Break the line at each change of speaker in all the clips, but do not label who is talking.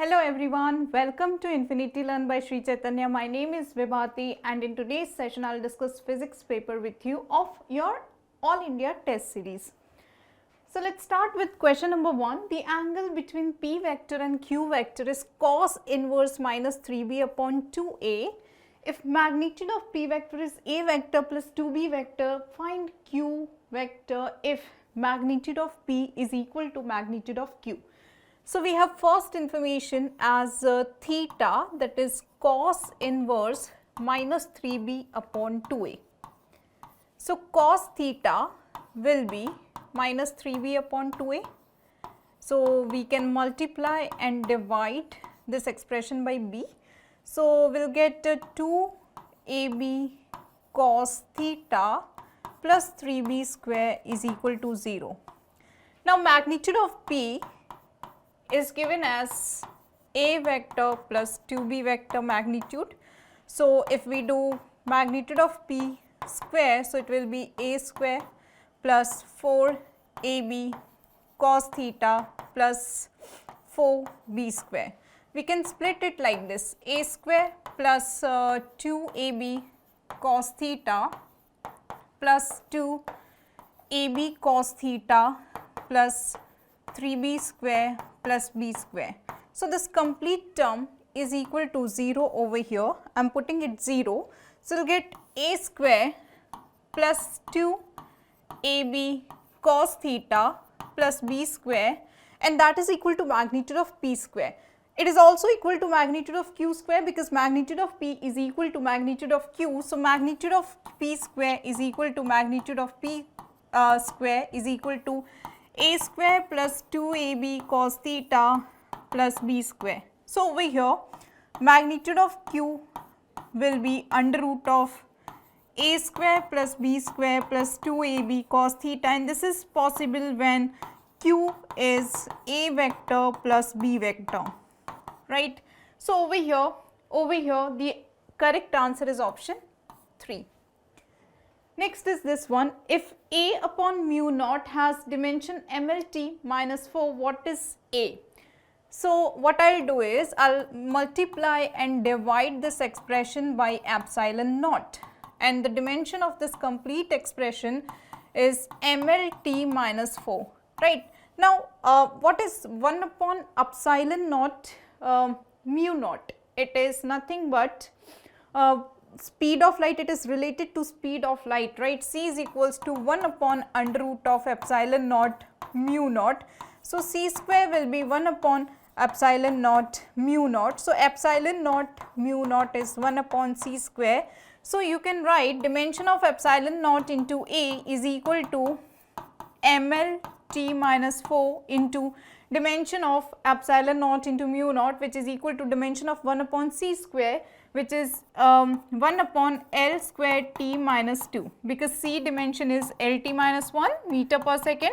Hello everyone, welcome to Infinity Learn by Sri Chaitanya. My name is Vibhati and in today's session I will discuss physics paper with you of your All India test series. So let's start with question number 1. The angle between P vector and Q vector is cos inverse minus 3b upon 2a. If magnitude of P vector is a vector plus 2b vector, find Q vector if magnitude of P is equal to magnitude of Q. So we have first information as theta, that is cos inverse minus 3b upon 2a. So cos theta will be minus 3b upon 2a. So we can multiply and divide this expression by b. So we will get 2ab cos theta plus 3b square is equal to 0. Now magnitude of P is given as a vector plus 2b vector magnitude. So if we do magnitude of P square, so it will be a square plus 4ab cos theta plus 4b square. We can split it like this: a square plus 2ab cos theta plus 2ab cos theta plus 3b square plus b square. So this complete term is equal to 0 over here. I am putting it 0. So we will get a square plus 2ab cos theta plus b square, and that is equal to magnitude of P square. It is also equal to magnitude of Q square because magnitude of P is equal to magnitude of Q. So magnitude of P square is equal to magnitude of P square is equal to a square plus 2ab cos theta plus b square. So over here magnitude of Q will be under root of a square plus b square plus 2ab cos theta, and this is possible when Q is a vector plus b vector, right. So over here the correct answer is option 3. Next is this one: if A upon mu naught has dimension MLT minus 4, what is A? So what I will do is I will multiply and divide this expression by epsilon naught, and the dimension of this complete expression is MLT minus 4, right. Now what is 1 upon epsilon naught mu naught? It is nothing but speed of light. It is related to speed of light, right. C is equals to 1 upon under root of epsilon naught mu naught. So C square will be 1 upon epsilon naught mu naught. So epsilon naught mu naught is 1 upon C square. So you can write dimension of epsilon naught into A is equal to MLT minus 4 into dimension of epsilon naught into mu naught, which is equal to dimension of 1 upon C square, which is 1 upon L square T minus 2, because C dimension is LT minus 1 meter per second.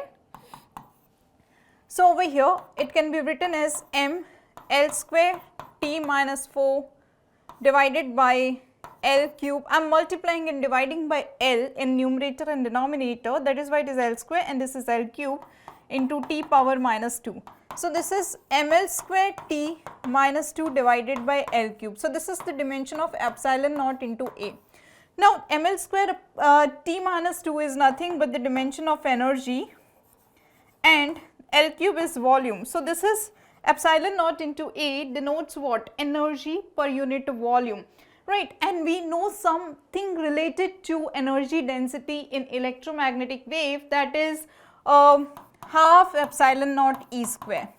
So over here it can be written as M L square T minus 4 divided by L cube. I am multiplying and dividing by L in numerator and denominator, that is why it is L square, and this is L cube into T power minus 2. So this is ml square T minus 2 divided by L cube. So this is the dimension of epsilon naught into A. Now ml square T minus 2 is nothing but the dimension of energy, and L cube is volume. So this is epsilon naught into A denotes what? Energy per unit volume, right. And we know something related to energy density in electromagnetic wave, that is half epsilon naught E square,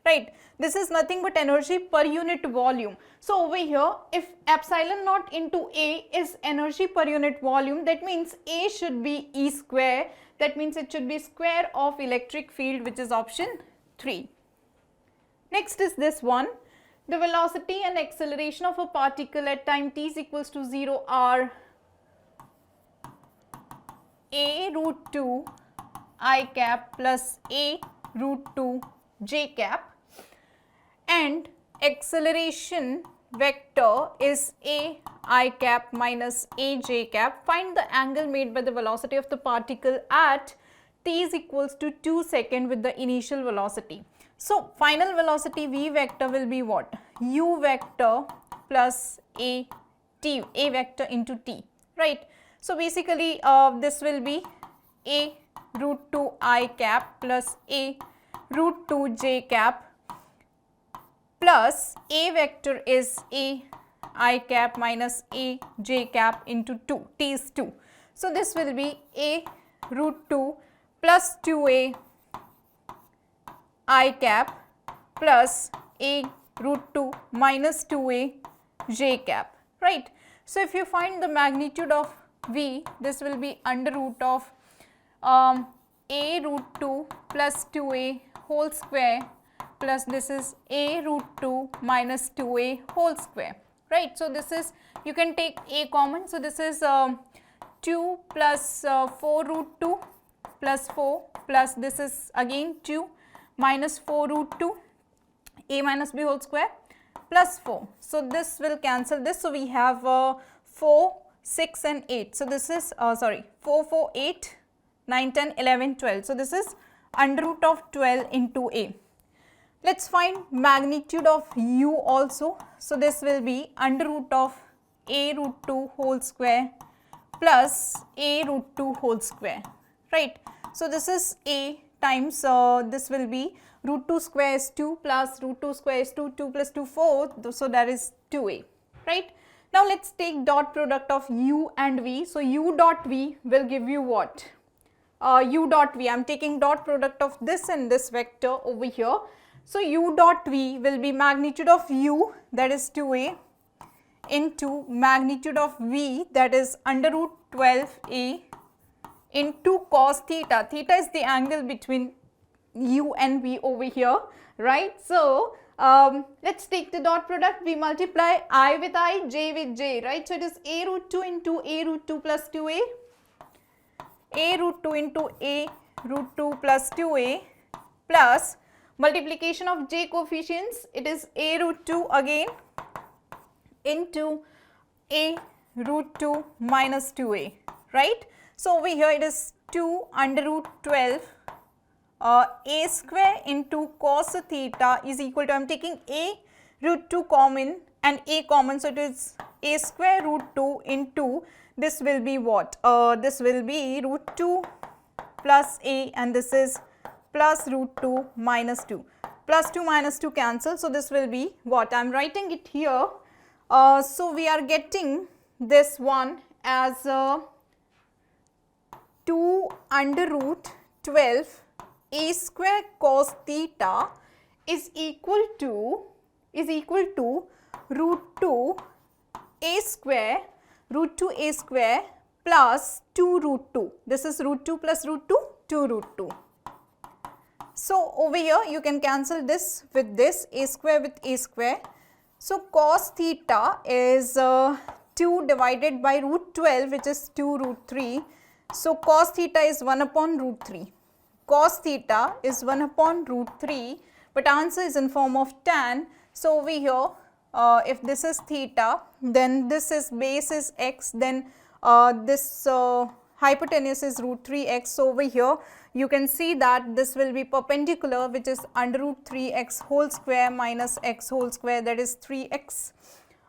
right. This is nothing but energy per unit volume. So over here if epsilon naught into A is energy per unit volume, that means A should be E square, that means it should be square of electric field, which is option 3. Next is this one: the velocity and acceleration of a particle at time t is equals to 0 are a root 2 I cap plus a root 2 j cap, and acceleration vector is a I cap minus a j cap. Find the angle made by the velocity of the particle at t is equals to 2 seconds with the initial velocity. So final velocity v vector will be what? U vector plus a vector into t, right? So basically this will be a root 2 I cap plus a root 2 j cap plus a vector is a I cap minus a j cap into 2, t is 2. So this will be a root 2 plus 2a I cap plus a root 2 minus 2a j cap, right. So if you find the magnitude of v, this will be under root of a root 2 plus 2a whole square plus this is a root 2 minus 2a whole square, right. So this is, you can take a common, so this is 2 plus 4 root 2 plus 4 plus this is again 2 minus 4 root 2 a minus b whole square plus 4. So this will cancel this. So we have 4, 6 and 8. So this is 4, 4, 8, 9, 10, 11, 12. So this is under root of 12 into a. Let's find magnitude of u also. So this will be under root of a root 2 whole square plus a root 2 whole square, right. So this is a times this will be root 2 square is 2 plus root 2 square is 2, 2 plus 2 4, so that is 2a, right. Now let's take dot product of u and v. So u dot v will give you what? U dot v, I am taking dot product of this and this vector over here. So u dot v will be magnitude of u, that is 2a, into magnitude of v, that is under root 12a, into cos theta. Theta is the angle between u and v over here, right. So let's take the dot product. We multiply I with I, j with j, right. So it is a root 2 into a root 2 plus 2a, a root 2 into a root 2 plus 2a plus multiplication of j coefficients, it is a root 2 again into a root 2 minus 2a, right. So over here it is 2 under root 12 a square into cos theta is equal to, I am taking a root 2 common and a common, so it is a square root 2 into, this will be what? This will be root 2 plus a and this is plus root 2 minus 2. Plus 2 minus 2 cancel. So this will be what? I am writing it here. So we are getting this one as 2 under root 12 a square cos theta is equal to root 2 a square root 2 a square plus 2 root 2. This is root 2 plus root 2, 2 root 2. So over here you can cancel this with this, a square with a square. So cos theta is 2 divided by root 12, which is 2 root 3. So cos theta is 1 upon root 3. Cos theta is 1 upon root 3, but answer is in form of tan. So over here if this is theta, then this is base is x, then this hypotenuse is root 3x. So over here you can see that this will be perpendicular, which is under root 3x whole square minus x whole square, that is 3x.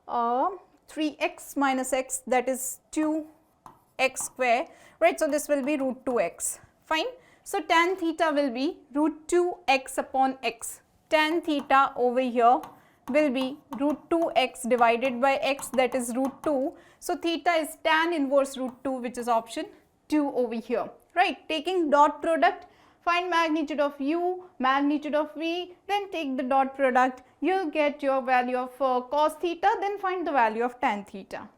3x minus x, that is 2x square, right. So this will be root 2x, fine. So tan theta will be root 2x upon x. Tan theta over here will be root 2x divided by x, that is root 2. So theta is tan inverse root 2, which is option 2 over here, right. Taking dot product, find magnitude of u, magnitude of v, then take the dot product, you will get your value of cos theta, then find the value of tan theta.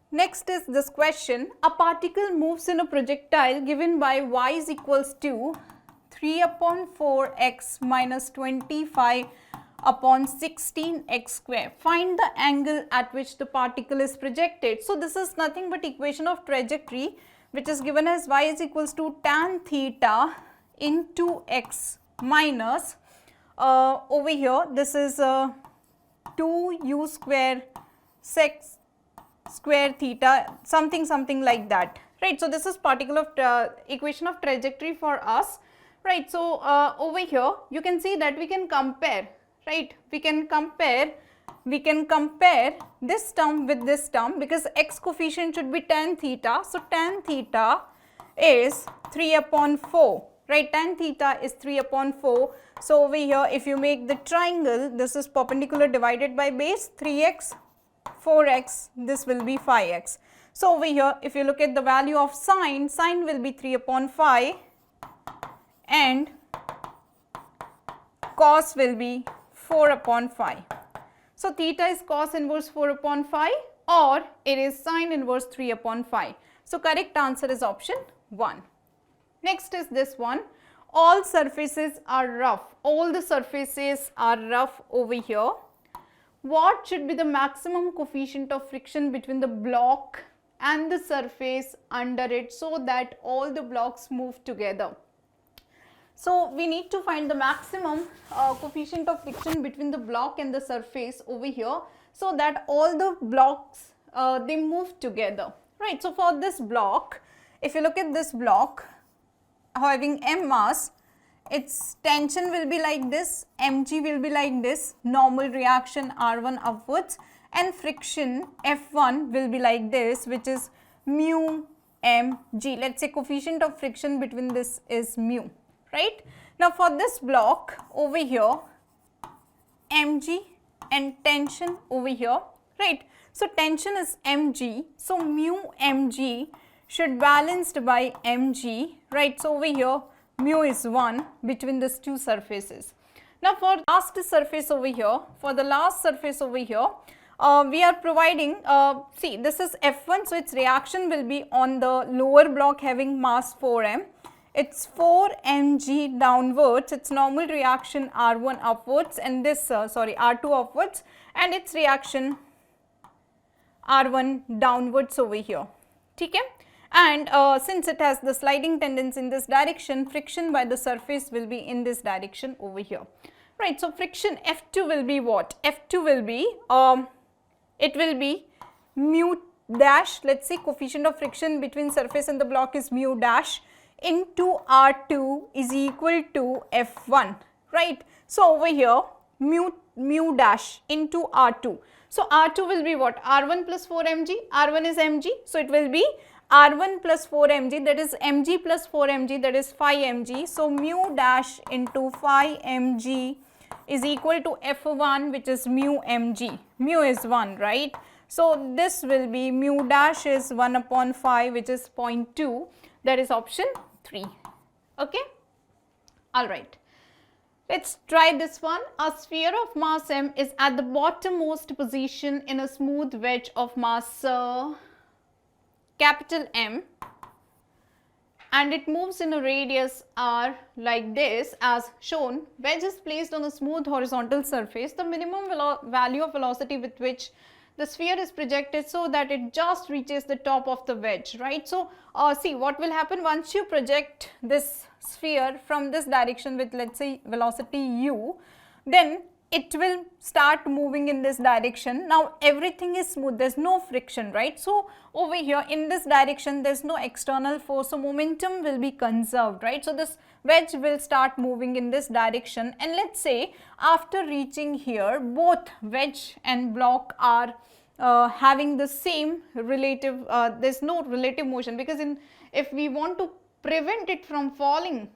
Next is this question, a particle moves in a projectile given by y is equals to 3 upon 4x minus 25 upon 16x square. Find the angle at which the particle is projected. So this is nothing but equation of trajectory, which is given as y is equals to tan theta into x minus over here this is 2u square sec square theta, something like that, right? So this is particular equation of trajectory for us, right? So over here you can see that we can compare, right? We can compare this term with this term, because x coefficient should be tan theta. So tan theta is 3 upon 4, right? Tan theta is 3 upon 4. So over here if you make the triangle, this is perpendicular divided by base, 3x, 4x, this will be 5x. So over here if you look at the value of sine, sine will be 3 upon 5 and cos will be 4 upon 5. So theta is cos inverse 4 upon 5 or it is sine inverse 3 upon 5. So correct answer is option 1. Next is this one. All surfaces are rough. All the surfaces are rough over here. What should be the maximum coefficient of friction between the block and the surface under it so that all the blocks move together? So we need to find the maximum coefficient of friction between the block and the surface over here so that all the blocks they move together, right? So for this block, if you look at this block having m mass, its tension will be like this, mg will be like this, normal reaction R1 upwards, and friction F1 will be like this, which is mu mg. Let's say coefficient of friction between this is mu, right? Now for this block over here, mg and tension over here, right? So tension is mg, so mu mg should balanced by mg, right? So over here mu is 1 between these two surfaces. Now for last surface over here, we are providing, see this is F1, so its reaction will be on the lower block having mass 4m. It's 4 mg downwards, its normal reaction R1 upwards and this R2 upwards, and its reaction R1 downwards over here. Okay? And since it has the sliding tendency in this direction, friction by the surface will be in this direction over here, right? So friction F2 will be what? F2 will be, it will be mu dash, let's say coefficient of friction between surface and the block is mu dash into R2 is equal to F1, right? So over here mu dash into R2. So R2 will be what? R1 plus 4 mg, R1 is mg, so it will be R1 plus 4 mg, that is mg plus 4 mg, that is 5 mg. So mu dash into 5 mg is equal to F1, which is mu mg. Mu is 1, right? So this will be mu dash is 1 upon 5, which is 0.2, that is option 3. Okay? Alright. Let's try this one. A sphere of mass m is at the bottommost position in a smooth wedge of mass capital M, and it moves in a radius r like this as shown. Wedge is placed on a smooth horizontal surface. The minimum value of velocity with which the sphere is projected so that it just reaches the top of the wedge, right? So see what will happen once you project this sphere from this direction with, let's say, velocity u, then it will start moving in this direction. Now everything is smooth, there is no friction, right? So over here in this direction there is no external force, so momentum will be conserved, right? So this wedge will start moving in this direction, and let's say after reaching here, both wedge and block are having the same relative, there is no relative motion, because if we want to prevent it from falling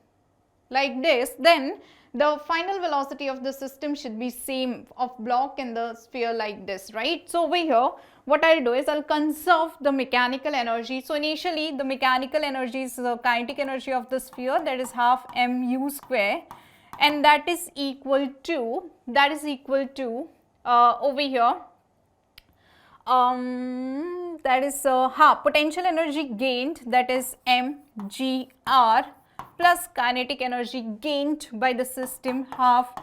like this, then the final velocity of the system should be same of block and the sphere like this, right? So over here what I'll do is I'll conserve the mechanical energy. So initially the mechanical energy is the kinetic energy of the sphere, that is half mu square, and that is equal to over here that is potential energy gained, that is mgr, plus kinetic energy gained by the system half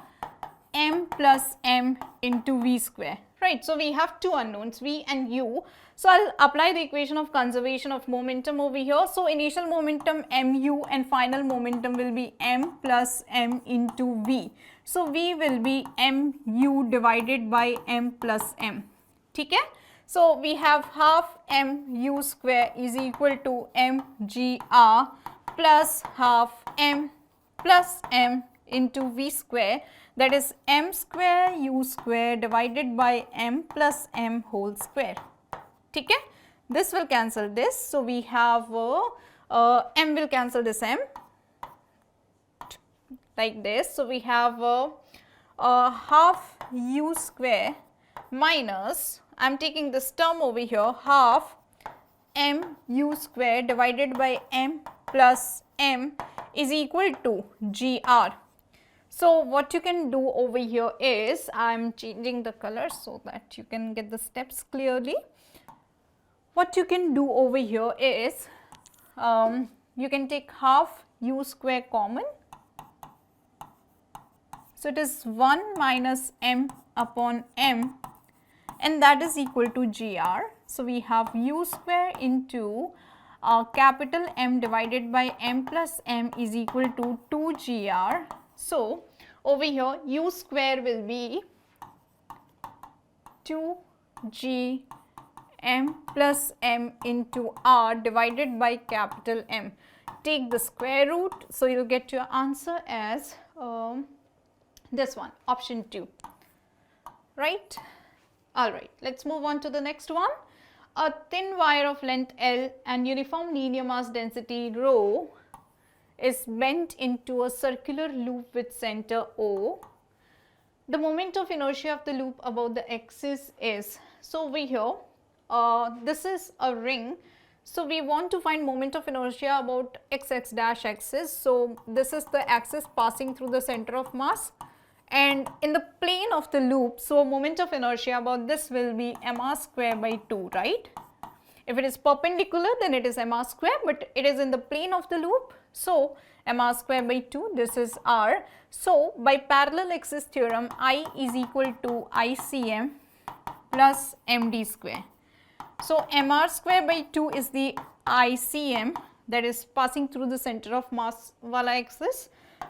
m plus m into v square, right? So we have two unknowns, v and u. So I'll apply the equation of conservation of momentum over here. So initial momentum mu and final momentum will be m plus m into v. So v will be mu divided by m plus m. Okay? So we have half mu square is equal to mgr plus half m plus m into v square, that is m square u square divided by m plus m whole square. ठीक है, this will cancel this, so we have m will cancel this m like this. So we have half u square minus, I am taking this term over here, half m u square divided by m plus m is equal to gr. So what you can do over here is, I am changing the color so that you can get the steps clearly. What you can do over here is, you can take half u square common. So it is 1 minus m upon m, and that is equal to gr. So we have u square into capital M divided by m plus m is equal to 2 gr. So over here u square will be 2 g m plus m into r divided by capital M. Take the square root, so you will get your answer as this one, option 2, right? Alright, let us move on to the next one. A thin wire of length L and uniform linear mass density rho is bent into a circular loop with center O. The moment of inertia of the loop about the axis is, so over here, this is a ring, so we want to find moment of inertia about x dash axis. So this is the axis passing through the center of mass, and in the plane of the loop, so moment of inertia about this will be mr square by 2, right? If it is perpendicular, then it is mr square, but it is in the plane of the loop, so mr square by 2, this is r. So by parallel axis theorem, I is equal to ICM plus md square. So mr square by 2 is the ICM, that is passing through the center of mass wala axis,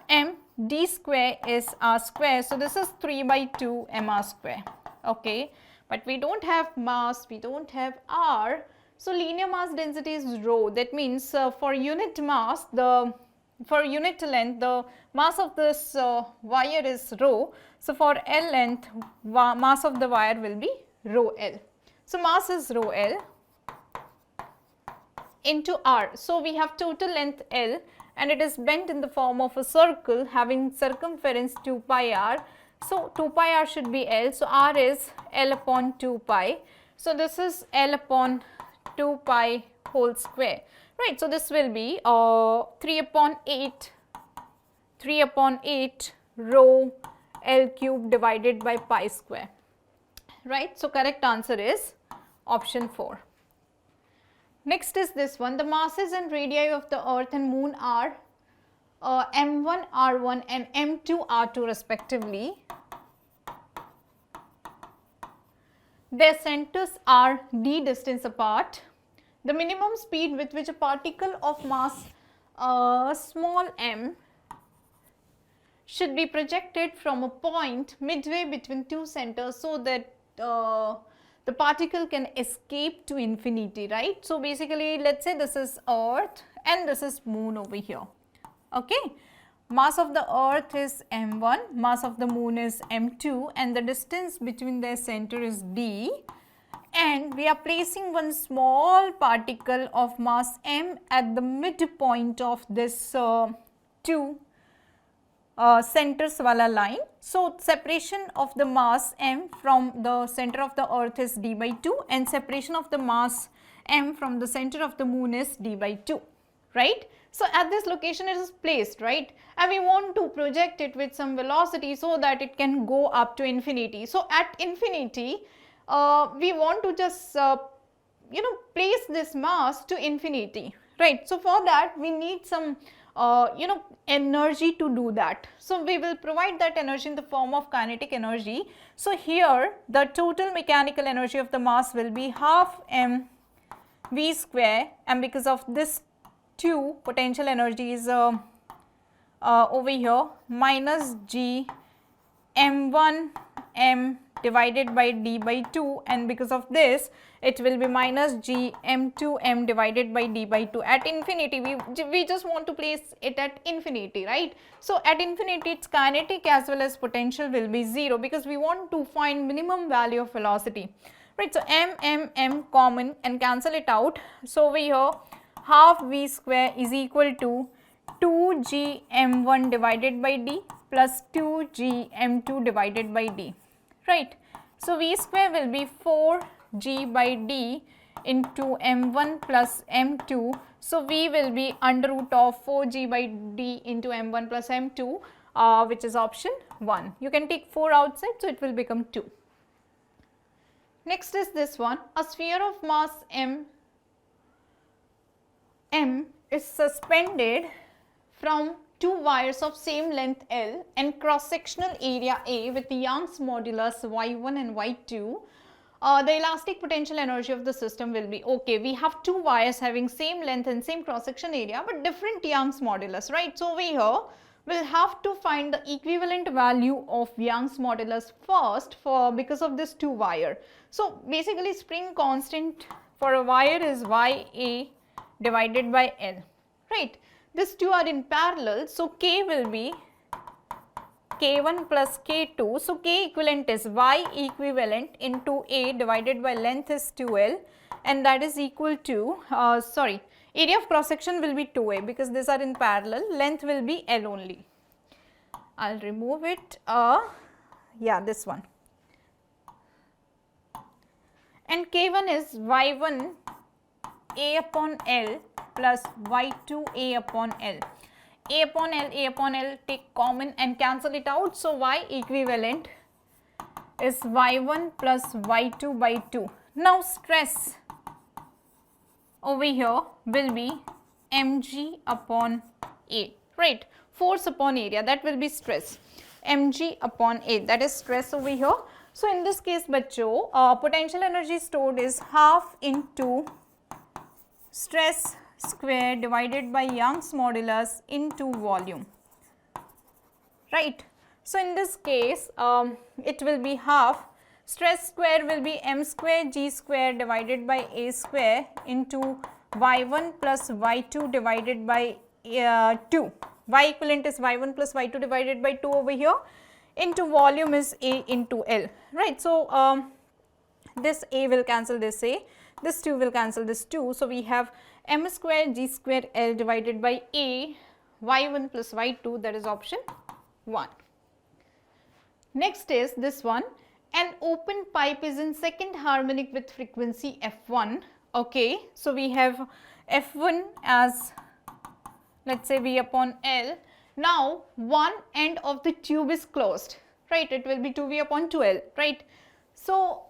m d square is r square. So this is 3 by 2 mr square, okay, but we don't have mass, we don't have r, so linear mass density is rho. That means for unit mass, for unit length, the mass of this wire is rho. So for L length, mass of the wire will be rho L. So mass is rho L into r. So we have total length L, and it is bent in the form of a circle having circumference 2 pi r. So 2 pi r should be L, so r is L upon 2 pi. So this is L upon 2 pi whole square, right? So this will be 3 upon 8 rho L cube divided by pi square, right? So correct answer is option 4. Next is this one, the masses and radii of the earth and moon are m1 r1 and m2 r2 respectively. Their centers are d distance apart. The minimum speed with which a particle of mass small m should be projected from a point midway between two centers so that the particle can escape to infinity, right? So basically, let's say this is earth and this is moon over here, okay? Mass of the earth is m1, mass of the moon is m2, and the distance between their center is d, and we are placing one small particle of mass m at the midpoint of this two centers wala line. So separation of the mass m from the center of the earth is d by 2, and separation of the mass m from the center of the moon is d by 2, right? So at this location it is placed, right, and we want to project it with some velocity so that it can go up to infinity. So at infinity we want to just place this mass to infinity, right? So for that we need some energy to do that. So we will provide that energy in the form of kinetic energy. So here the total mechanical energy of the mass will be half m v square, and because of this 2, potential energy is over here minus g m1 m divided by d by 2, and because of this it will be minus g m2m divided by d by 2. At infinity, we just want to place it at infinity, right? So at infinity its kinetic as well as potential will be 0, because we want to find minimum value of velocity, right? So m common and cancel it out. So over here half v square is equal to 2g m1 divided by d plus 2g m2 divided by d, right? So v square will be 4g by d into m1 plus m2. So v will be under root of 4g by d into m1 plus m2, which is option 1. You can take 4 outside, so it will become 2. Next is this one. A sphere of mass m is suspended from 2 wires of same length L and cross-sectional area A with Young's modulus Y1 and Y2. The elastic potential energy of the system will be, okay, we have 2 wires having same length and same cross-section area but different Young's modulus, right? So over here we'll have to find the equivalent value of Young's modulus first because of this 2 wire. So basically spring constant for a wire is Ya divided by L, right? These two are in parallel, so K will be K1 plus K2. So K equivalent is Y equivalent into A divided by length is 2L, and that is equal to, area of cross section will be 2A because these are in parallel, length will be L only. I'll remove it, yeah, this one. And K1 is Y1 A upon L plus Y2 A upon L. A upon L take common and cancel it out. So Y equivalent is Y1 plus Y2 by 2. Now stress over here will be mg upon A, right? Force upon area, that will be stress. Mg upon A, that is stress over here. So in this case, bachcho, potential energy stored is half into stress square divided by Young's modulus into volume, right? So in this case it will be half, stress square will be m square g square divided by a square into y1 plus y2 divided by 2. Y equivalent is y1 plus y2 divided by 2 over here, into volume is a into L, right? So this a will cancel this a, this 2 will cancel this 2. So we have m square g square L divided by a y1 plus y2, that is option 1. Next is this one. An open pipe is in second harmonic with frequency f1. Okay, so we have f1 as, let's say, V upon L. Now one end of the tube is closed, right? It will be 2V upon 2L, right? So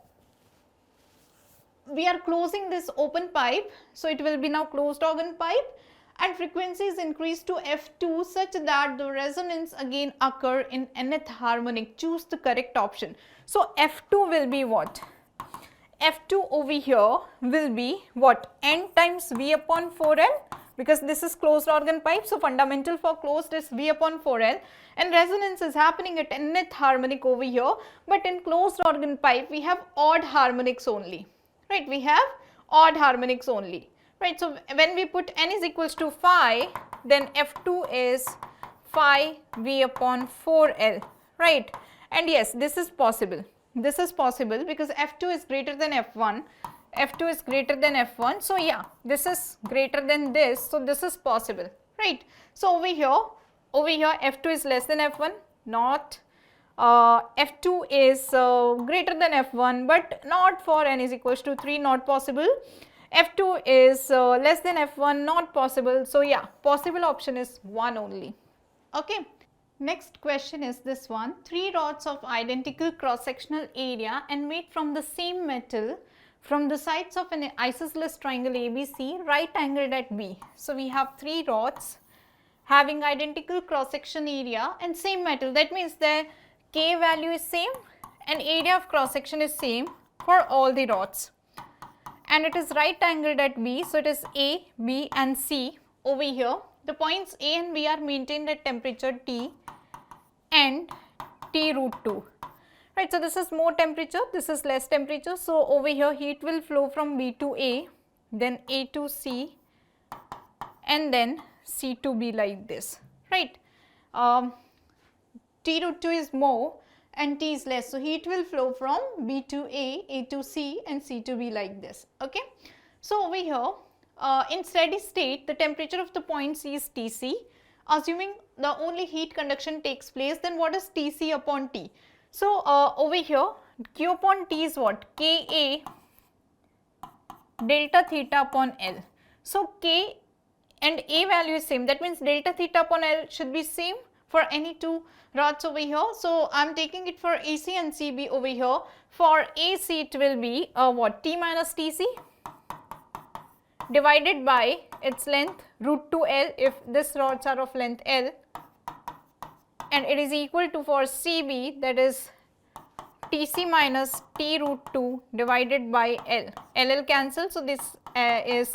we are closing this open pipe, so it will be now closed organ pipe, and frequency is increased to f2 such that the resonance again occur in nth harmonic. Choose the correct option. So f2 will be what? f2 over here will be what? N times V upon 4L, because this is closed organ pipe, so fundamental for closed is V upon 4L, and resonance is happening at nth harmonic over here, but in closed organ pipe we have odd harmonics only, right? We have odd harmonics only, right? So when we put n is equals to phi, then f2 is phi V upon 4L, right? And yes, this is possible. This is possible because f2 is greater than f1. f2 is greater than f1. So yeah, this is greater than this. So this is possible, right? So over here f2 is less than f1, not f2 is greater than f1, but not for n is equals to 3, not possible. f2 is less than f1, not possible. So yeah, possible option is 1 only. Okay. Next question is this one. 3 rods of identical cross-sectional area and made from the same metal from the sides of an isosceles triangle ABC, right angled at B. So we have 3 rods having identical cross-section area and same metal. That means their K value is same and area of cross-section is same for all the rods. And it is right angled at B. So it is A, B and C over here. The points A and B are maintained at temperature T and T root 2. right. So this is more temperature, this is less temperature. So over here heat will flow from B to A, then A to C, and then C to B, like this, right. T root 2 is more and T is less. So heat will flow from B to A to C, and C to B, like this. Okay. So over here in steady state the temperature of the point C is Tc. Assuming the only heat conduction takes place, then what is Tc upon T? So over here Q upon T is what? Ka delta theta upon L. So K and A value is same, that means delta theta upon L should be same for any two rods over here. So I am taking it for AC and CB over here. For AC it will be what? T minus Tc divided by its length root 2 L if this rods are of length L, and it is equal to for CB, that is Tc minus T root 2 divided by L. LL cancel, so this is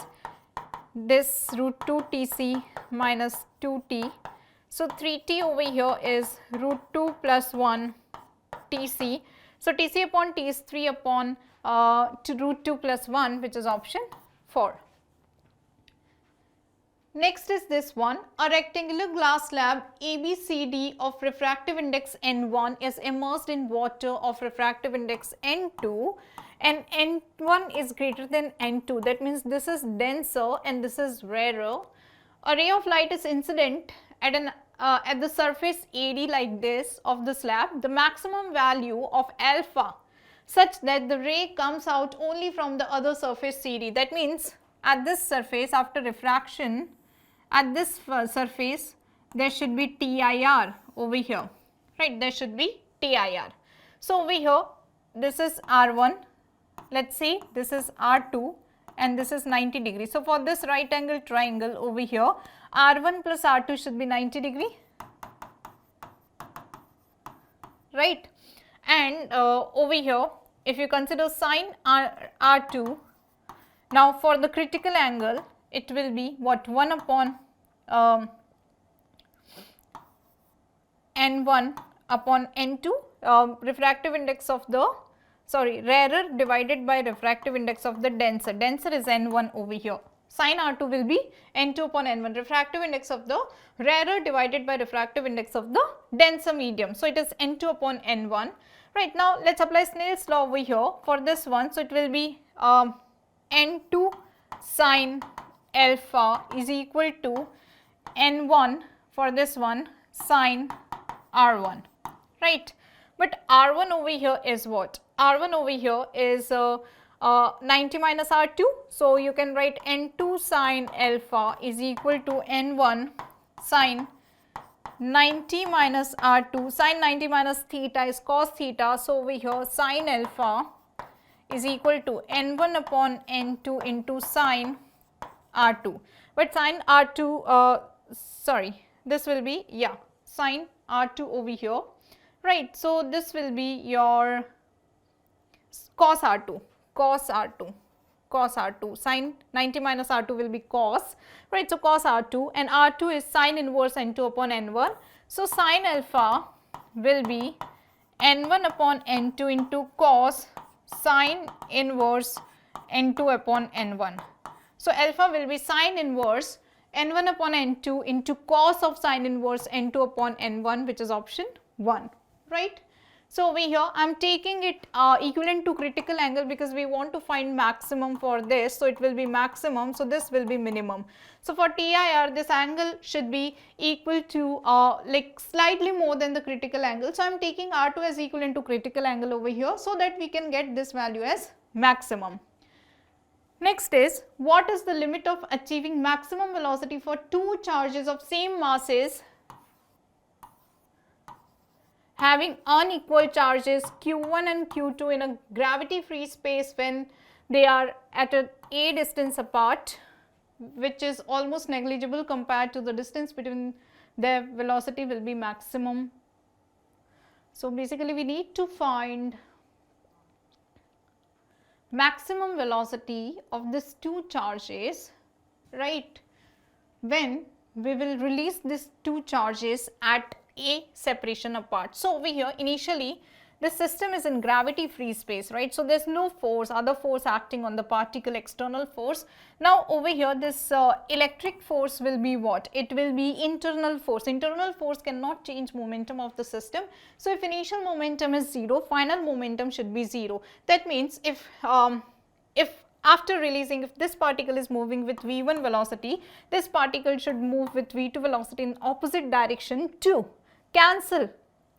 this root 2 Tc minus 2T. So 3T over here is root 2 plus 1 Tc. So Tc upon T is 3 upon root 2 plus 1, which is option 4. Next is this one. A rectangular glass slab ABCD of refractive index N1 is immersed in water of refractive index N2, and N1 is greater than N2. That means this is denser and this is rarer. A ray of light is incident at the surface AD, like this, of the slab. The maximum value of alpha such that the ray comes out only from the other surface CD. That means at this surface, after refraction, at this surface there should be TIR over here, right, there should be TIR. So over here this is R1, let us say this is R2 and this is 90 degree. So for this right angle triangle over here, R1 plus R2 should be 90 degree, right, and over here if you consider sine R2, now for the critical angle it will be what? 1 upon N1 upon N2, refractive index of the, rarer divided by refractive index of the denser. Denser is N1 over here. Sin R2 will be N2 upon N1, refractive index of the rarer divided by refractive index of the denser medium. So it is N2 upon N1. Right, now let us apply Snell's law over here for this one. So it will be N2 sin alpha is equal to N1 for this one sin R1, right. But R1 over here is what? R1 over here is 90 minus R2. So you can write N2 sin alpha is equal to N1 sin 90 minus R2. Sin 90 minus theta is cos theta. So over here sin alpha is equal to N1 upon N2 into sin R2. But sin R2, this will be, sin R2 over here, right. So this will be your cos R2, sin 90 minus R2 will be cos, right. So cos R2, and R2 is sin inverse N2 upon N1. So sin alpha will be N1 upon N2 into cos sin inverse N2 upon N1. So alpha will be sin inverse N1 upon N2 into cos of sin inverse N2 upon N1, which is option 1, right. So over here I am taking it equivalent to critical angle because we want to find maximum for this. So it will be maximum, so this will be minimum. So for TIR this angle should be equal to like slightly more than the critical angle. So I am taking R2 as equivalent to critical angle over here so that we can get this value as maximum. Next is, what is the limit of achieving maximum velocity for two charges of same masses having unequal charges Q1 and Q2 in a gravity free space when they are at a distance apart, which is almost negligible compared to the distance between their velocity will be maximum. So basically we need to find maximum velocity of these two charges, right, when we will release these two charges at a separation apart. So over here initially the system is in gravity free space, right? So there's no force, other force acting on the particle, external force. Now over here this electric force will be what? It will be internal force. Internal force cannot change momentum of the system. So if initial momentum is 0, final momentum should be 0. That means if after releasing, if this particle is moving with v1 velocity, this particle should move with v2 velocity in opposite direction to cancel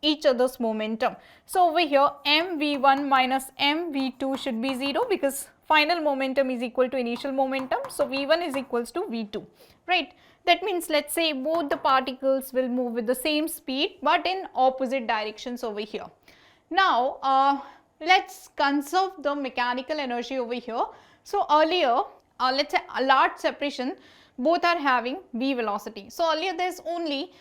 each other's momentum. So over here mv1 minus mv2 should be 0 because final momentum is equal to initial momentum. So v1 is equals to v2, right? That means let's say both the particles will move with the same speed but in opposite directions over here. Now let's conserve the mechanical energy over here. So earlier, let's say a large separation, both are having v velocity. So earlier there is only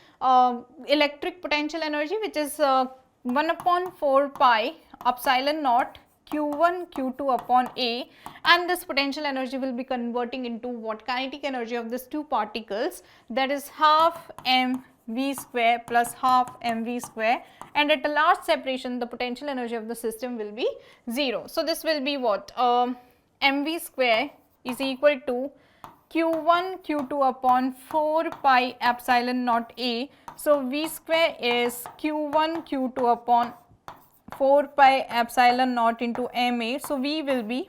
electric potential energy, which is 1 upon 4 pi epsilon naught q1 q2 upon a, and this potential energy will be converting into what? Kinetic energy of these two particles, that is half mv square plus half mv square, and at a large separation the potential energy of the system will be 0. So this will be what? mv square is equal to q1 q2 upon 4 pi epsilon naught a. So v square is q1 q2 upon 4 pi epsilon naught into ma. So v will be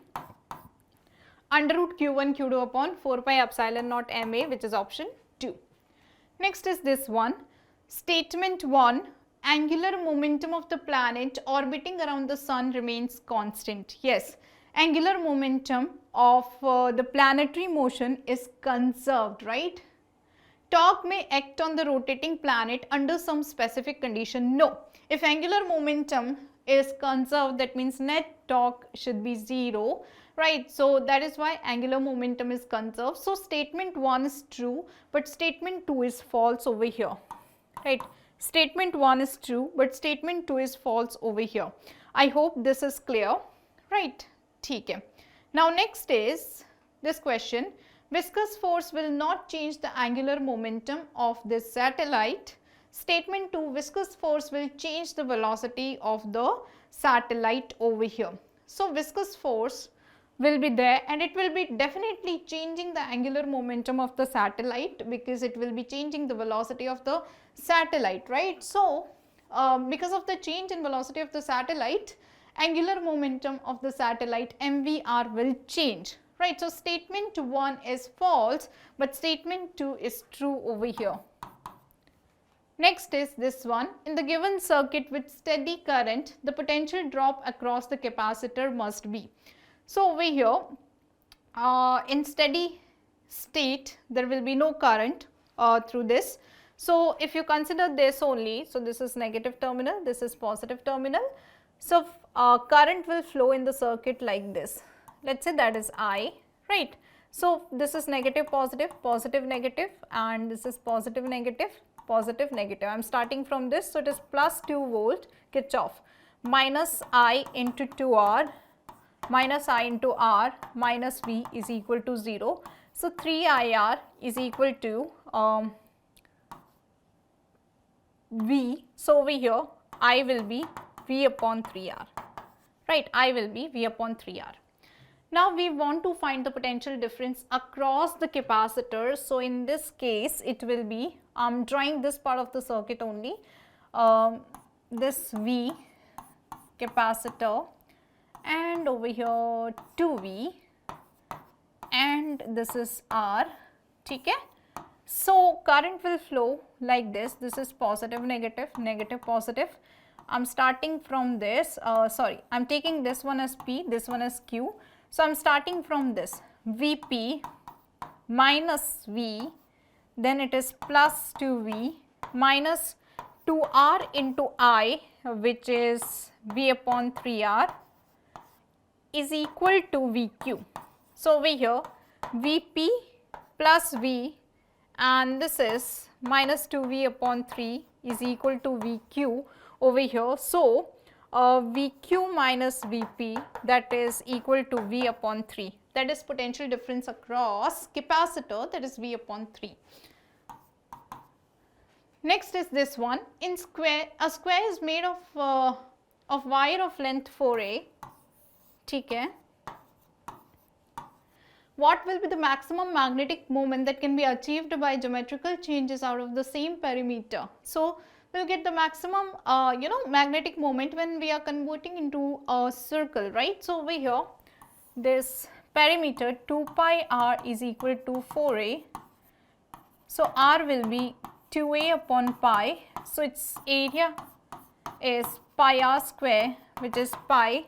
under root q1 q2 upon 4 pi epsilon naught ma, which is option 2. Next is this one, statement 1, angular momentum of the planet orbiting around the sun remains constant. Yes, angular momentum of the planetary motion is conserved, right? Torque may act on the rotating planet under some specific condition. No, if angular momentum is conserved, that means net torque should be 0, right? So that is why angular momentum is conserved. So statement 1 is true, but statement 2 is false over here, right? Statement 1 is true, but statement 2 is false over here. I hope this is clear, right? Okay. Now next is this question, viscous force will not change the angular momentum of this satellite. Statement 2, viscous force will change the velocity of the satellite over here. So viscous force will be there and it will be definitely changing the angular momentum of the satellite because it will be changing the velocity of the satellite, right? So because of the change in velocity of the satellite, angular momentum of the satellite mvr will change, right? So statement 1 is false, but statement 2 is true over here. Next is this one, in the given circuit with steady current, the potential drop across the capacitor must be. So over here in steady state there will be no current through this. So if you consider this only, so this is negative terminal, this is positive terminal. So current will flow in the circuit like this. Let's say that is I, right? So this is negative positive, positive negative, and this is positive negative, positive negative. I am starting from this, so it is plus 2 volt Kirchhoff, minus I into 2R, minus I into R, minus V is equal to 0. So 3IR is equal to V. So over here I will be V upon 3R, right? I will be V upon 3R. Now we want to find the potential difference across the capacitor. So in this case it will be, I am drawing this part of the circuit only, this V capacitor, and over here 2V, and this is R, okay? So current will flow like this. This is positive negative, negative positive. I am starting from this, I am taking this one as P, this one as Q. So I am starting from this Vp minus V, then it is plus 2V minus 2R into I, which is V upon 3R, is equal to Vq. So over here Vp plus V, and this is minus 2V upon 3 is equal to Vq over here. So Vq minus Vp, that is equal to V upon 3, that is potential difference across capacitor, that is V upon 3. Next is this one, in square, a square is made of of wire of length 4a, ठीक है, what will be the maximum magnetic moment that can be achieved by geometrical changes out of the same perimeter? So, we will get the maximum magnetic moment when we are converting into a circle, right. So, over here this perimeter 2 pi r is equal to 4a. So, r will be 2a upon pi. So, its area is pi r square, which is pi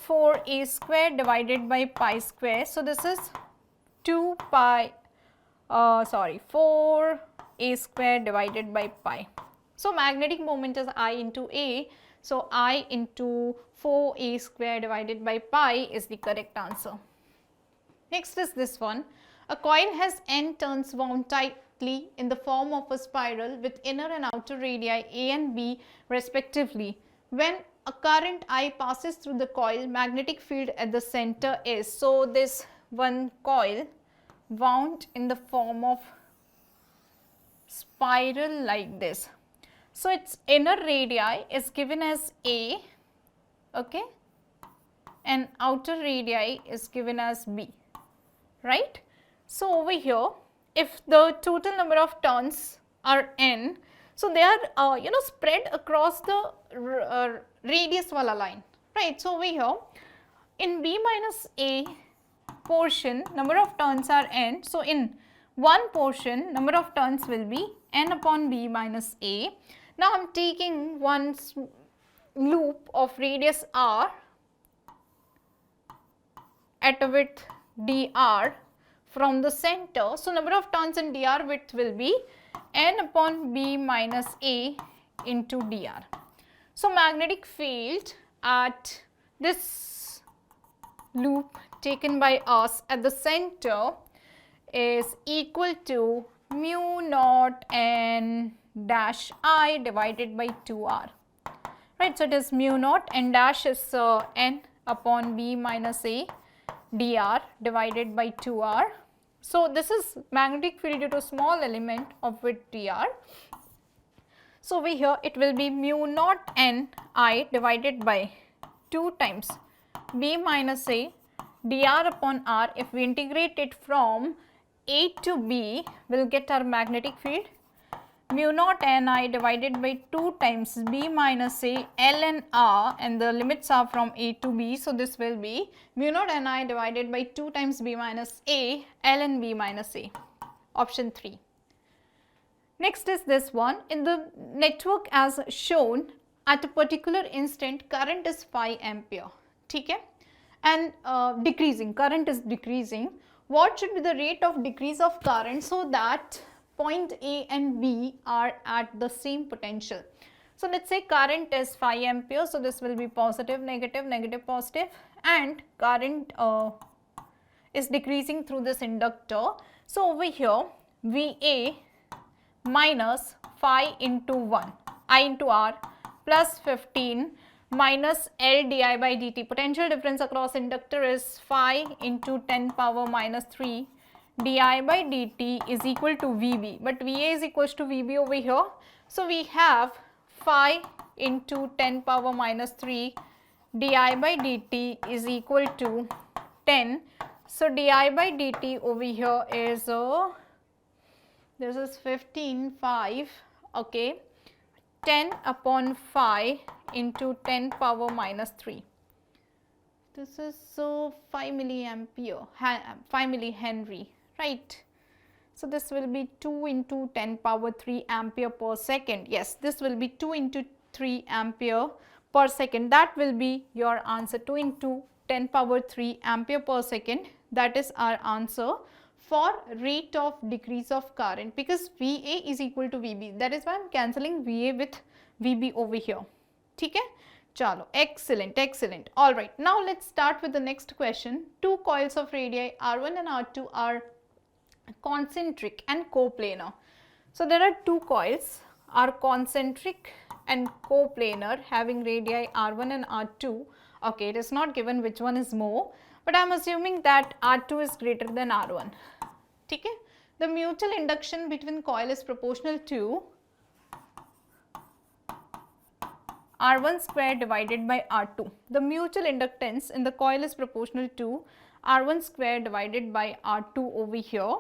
4a square divided by pi square. So, this is 4a square divided by pi. So, magnetic moment is I into a. So, I into 4a square divided by pi is the correct answer. Next is this one. A coil has n turns wound tightly in the form of a spiral with inner and outer radii a and b respectively. When a current I passes through the coil, magnetic field at the center is. So, this one coil wound in the form of spiral like this. So, its inner radii is given as A, okay, and outer radii is given as B, right. So, over here if the total number of turns are n, so they are spread across the radius wala line, right. So, over here in B minus A portion number of turns are n. So, in one portion number of turns will be n upon B minus A. Now, I am taking one loop of radius r at a width dr from the center. So, number of turns in dr width will be n upon B minus A into dr. So, magnetic field at this loop taken by us at the center is equal to mu naught n dash I divided by 2r, right. So, it is mu naught n dash is n upon B minus A dr divided by 2r. So, this is magnetic field due to small element of width dr. So, over here it will be mu naught n I divided by 2 times B minus A dr upon r. If we integrate it from A to B, we will get our magnetic field mu naught n I divided by 2 times B minus A ln r, and the limits are from A to B. So, this will be mu naught n I divided by 2 times B minus A ln B minus A, option 3. Next is this one. In the network as shown, at a particular instant current is 5 ampere, okay, and decreasing, current is decreasing. What should be the rate of decrease of current so that point A and B are at the same potential? So, let us say current is 5 ampere. So, this will be positive, negative, negative, positive, and current is decreasing through this inductor. So, over here VA minus 5 into 1 I into R plus 15 minus L di by dt. Potential difference across inductor is 5 into 10 power minus 3 di by dt is equal to VB, but VA is equals to VB over here. So, we have 5 into 10 power minus 3 di by dt is equal to 10. So, di by dt over here is this is 15, 5, okay, 10 upon 5 into 10 power minus 3. This is 5 milliampere, 5 millihenry, right. So, this will be 2 into 10 power 3 ampere per second. Yes, this will be 2 into 3 ampere per second. That will be your answer, 2 into 10 power 3 ampere per second. That is our answer for rate of decrease of current, because VA is equal to VB. That is why I am cancelling VA with VB over here. Okay? Chalo, excellent, excellent. All right, now let's start with the next question. Two coils of radii R1 and R2 are concentric and coplanar. So, there are two coils are concentric and coplanar having radii R1 and R2. Okay, it is not given which one is more, but I am assuming that R2 is greater than R1. Okay? The mutual induction between coil is proportional to R1 square divided by R2. The mutual inductance in the coil is proportional to R1 square divided by R2 over here,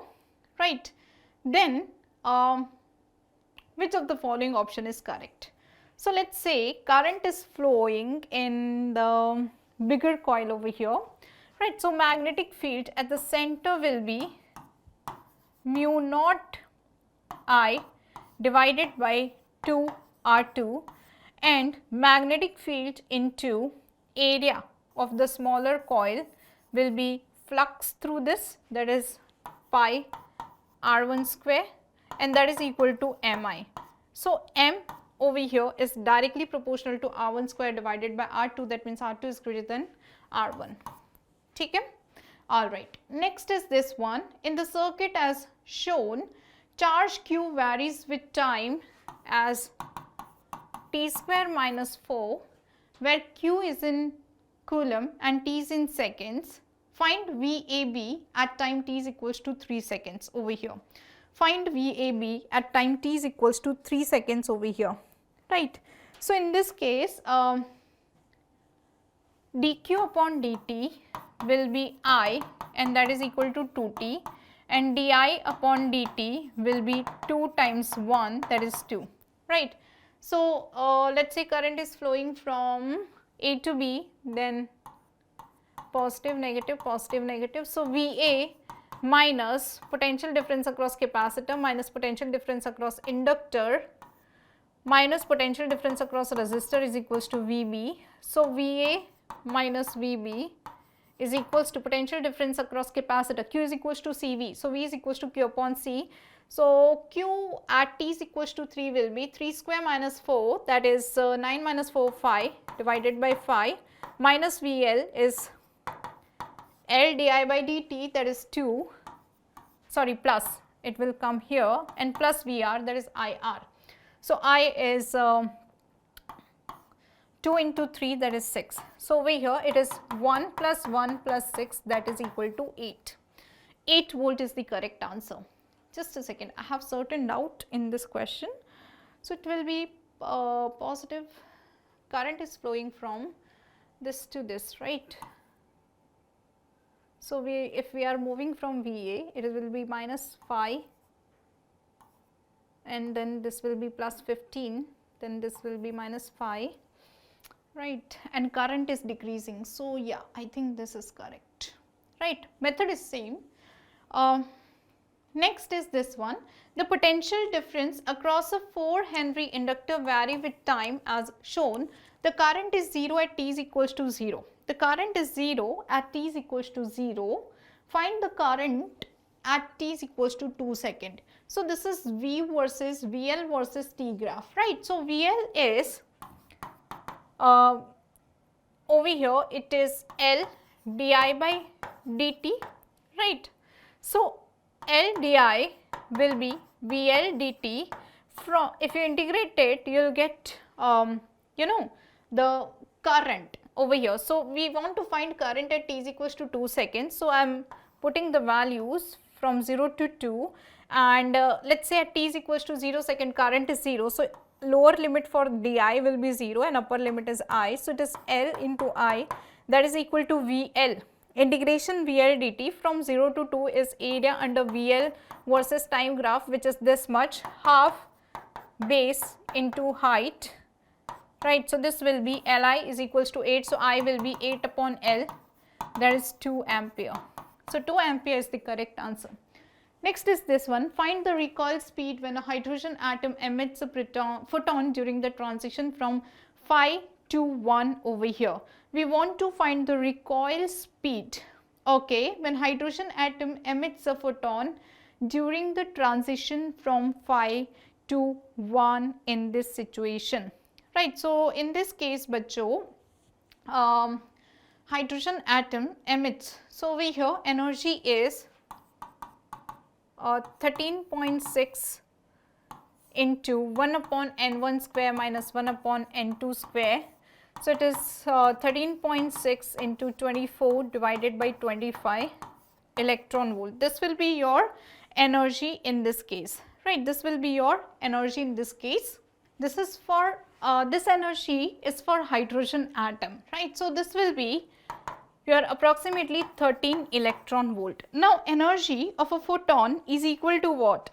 right. Then which of the following option is correct? So, let us say current is flowing in the bigger coil over here, right. So, magnetic field at the center will be mu naught I divided by 2 R2, and magnetic field into area of the smaller coil will be flux through this, that is pi R1 square, and that is equal to Mi. So, M over here is directly proportional to R1 square divided by R2, that means R2 is greater than R1. Okay? Alright, next is this one. In the circuit as shown, charge Q varies with time as t square minus 4, where Q is in coulomb and t is in seconds. Find VAB at time t is equals to 3 seconds over here. Find VAB at time t is equals to 3 seconds over here, right. So, in this case dq upon dt will be I, and that is equal to 2t, and di upon dt will be 2 times 1, that is 2, right. So, let us say current is flowing from A to B, then positive, negative, positive, negative. So, VA minus potential difference across capacitor minus potential difference across inductor minus potential difference across resistor is equals to VB. So, VA minus VB is equals to potential difference across capacitor, Q is equals to CV. So, V is equals to Q upon C. So, Q at t is equals to 3 will be 3 square minus 4, that is 9 minus 4 5 divided by 5, minus VL is L di by dt, that is 2, sorry, plus it will come here, and plus VR, that is IR. So, I is 2 into 3, that is 6. So, over here it is 1 plus 1 plus 6, that is equal to 8. 8 volt is the correct answer. Just a second, I have certain doubt in this question. So, it will be positive, current is flowing from this to this, right. So, if we are moving from VA, it will be minus 5, and then this will be plus 15, then this will be minus 5, right, and current is decreasing. So, yeah, I think this is correct, right. Method is same. Next is this one. The potential difference across a 4 Henry inductor vary with time as shown. The current is 0 at t is equals to 0. The current is 0 at t is equals to 0. Find the current at t is equals to 2 second. So, this is V versus VL versus t graph, right. So, VL is over here it is L di by dt, right. So, L di will be VL dt. From if you integrate it, you will get the current over here. So, we want to find current at t is equals to 2 seconds. So, I am putting the values from 0 to 2, and let us say at t is equals to 0 second, current is 0. So, lower limit for di will be 0 and upper limit is I. So, it is L into I, that is equal to VL. Integration VL dt from 0 to 2 is area under VL versus time graph, which is this much, half base into height, right. So, this will be Li is equals to 8. So, I will be 8 upon L, that is 2 ampere. So, 2 ampere is the correct answer. Next is this one. Find the recoil speed when a hydrogen atom emits a photon during the transition from phi to 1 over here. We want to find the recoil speed, okay, when hydrogen atom emits a photon during the transition from phi to 1 in this situation, right. So, in this case, bachcho, hydrogen atom emits. So, over here energy is 13.6 into 1 upon n1 square minus 1 upon n2 square. So, it is 13.6 into 24 divided by 25 electron volt. This will be your energy in this case, right. This will be your energy in this case. This is for this energy is for hydrogen atom, right? So this will be your approximately 13 electron volt. Now energy of a photon is equal to what?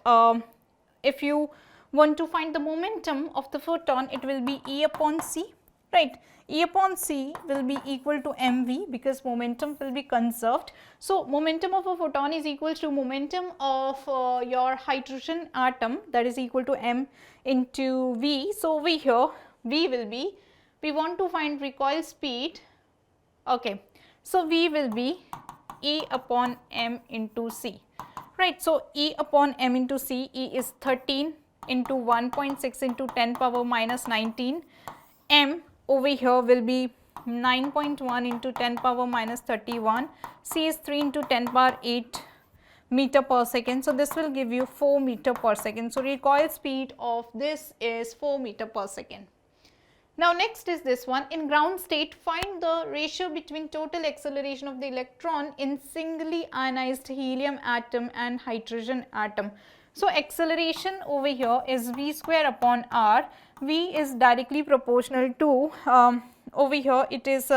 If you want to find the momentum of the photon, it will be E upon C, right? E upon C will be equal to mv because momentum will be conserved. So momentum of a photon is equal to momentum of your hydrogen atom, that is equal to m into v. So over here v will be, we want to find recoil speed, okay. So v will be E upon m into C, right? So E upon m into C, E is 13 into 1.6 into 10 power minus 19, m over here will be 9.1 into 10 power minus 31, C is 3 into 10 power 8 meter per second. So this will give you 4 meter per second. So recoil speed of this is 4 meter per second. Now next is this one, in ground state find the ratio between total acceleration of the electron in singly ionized helium atom and hydrogen atom. So acceleration over here is v square upon r, v is directly proportional to, over here it is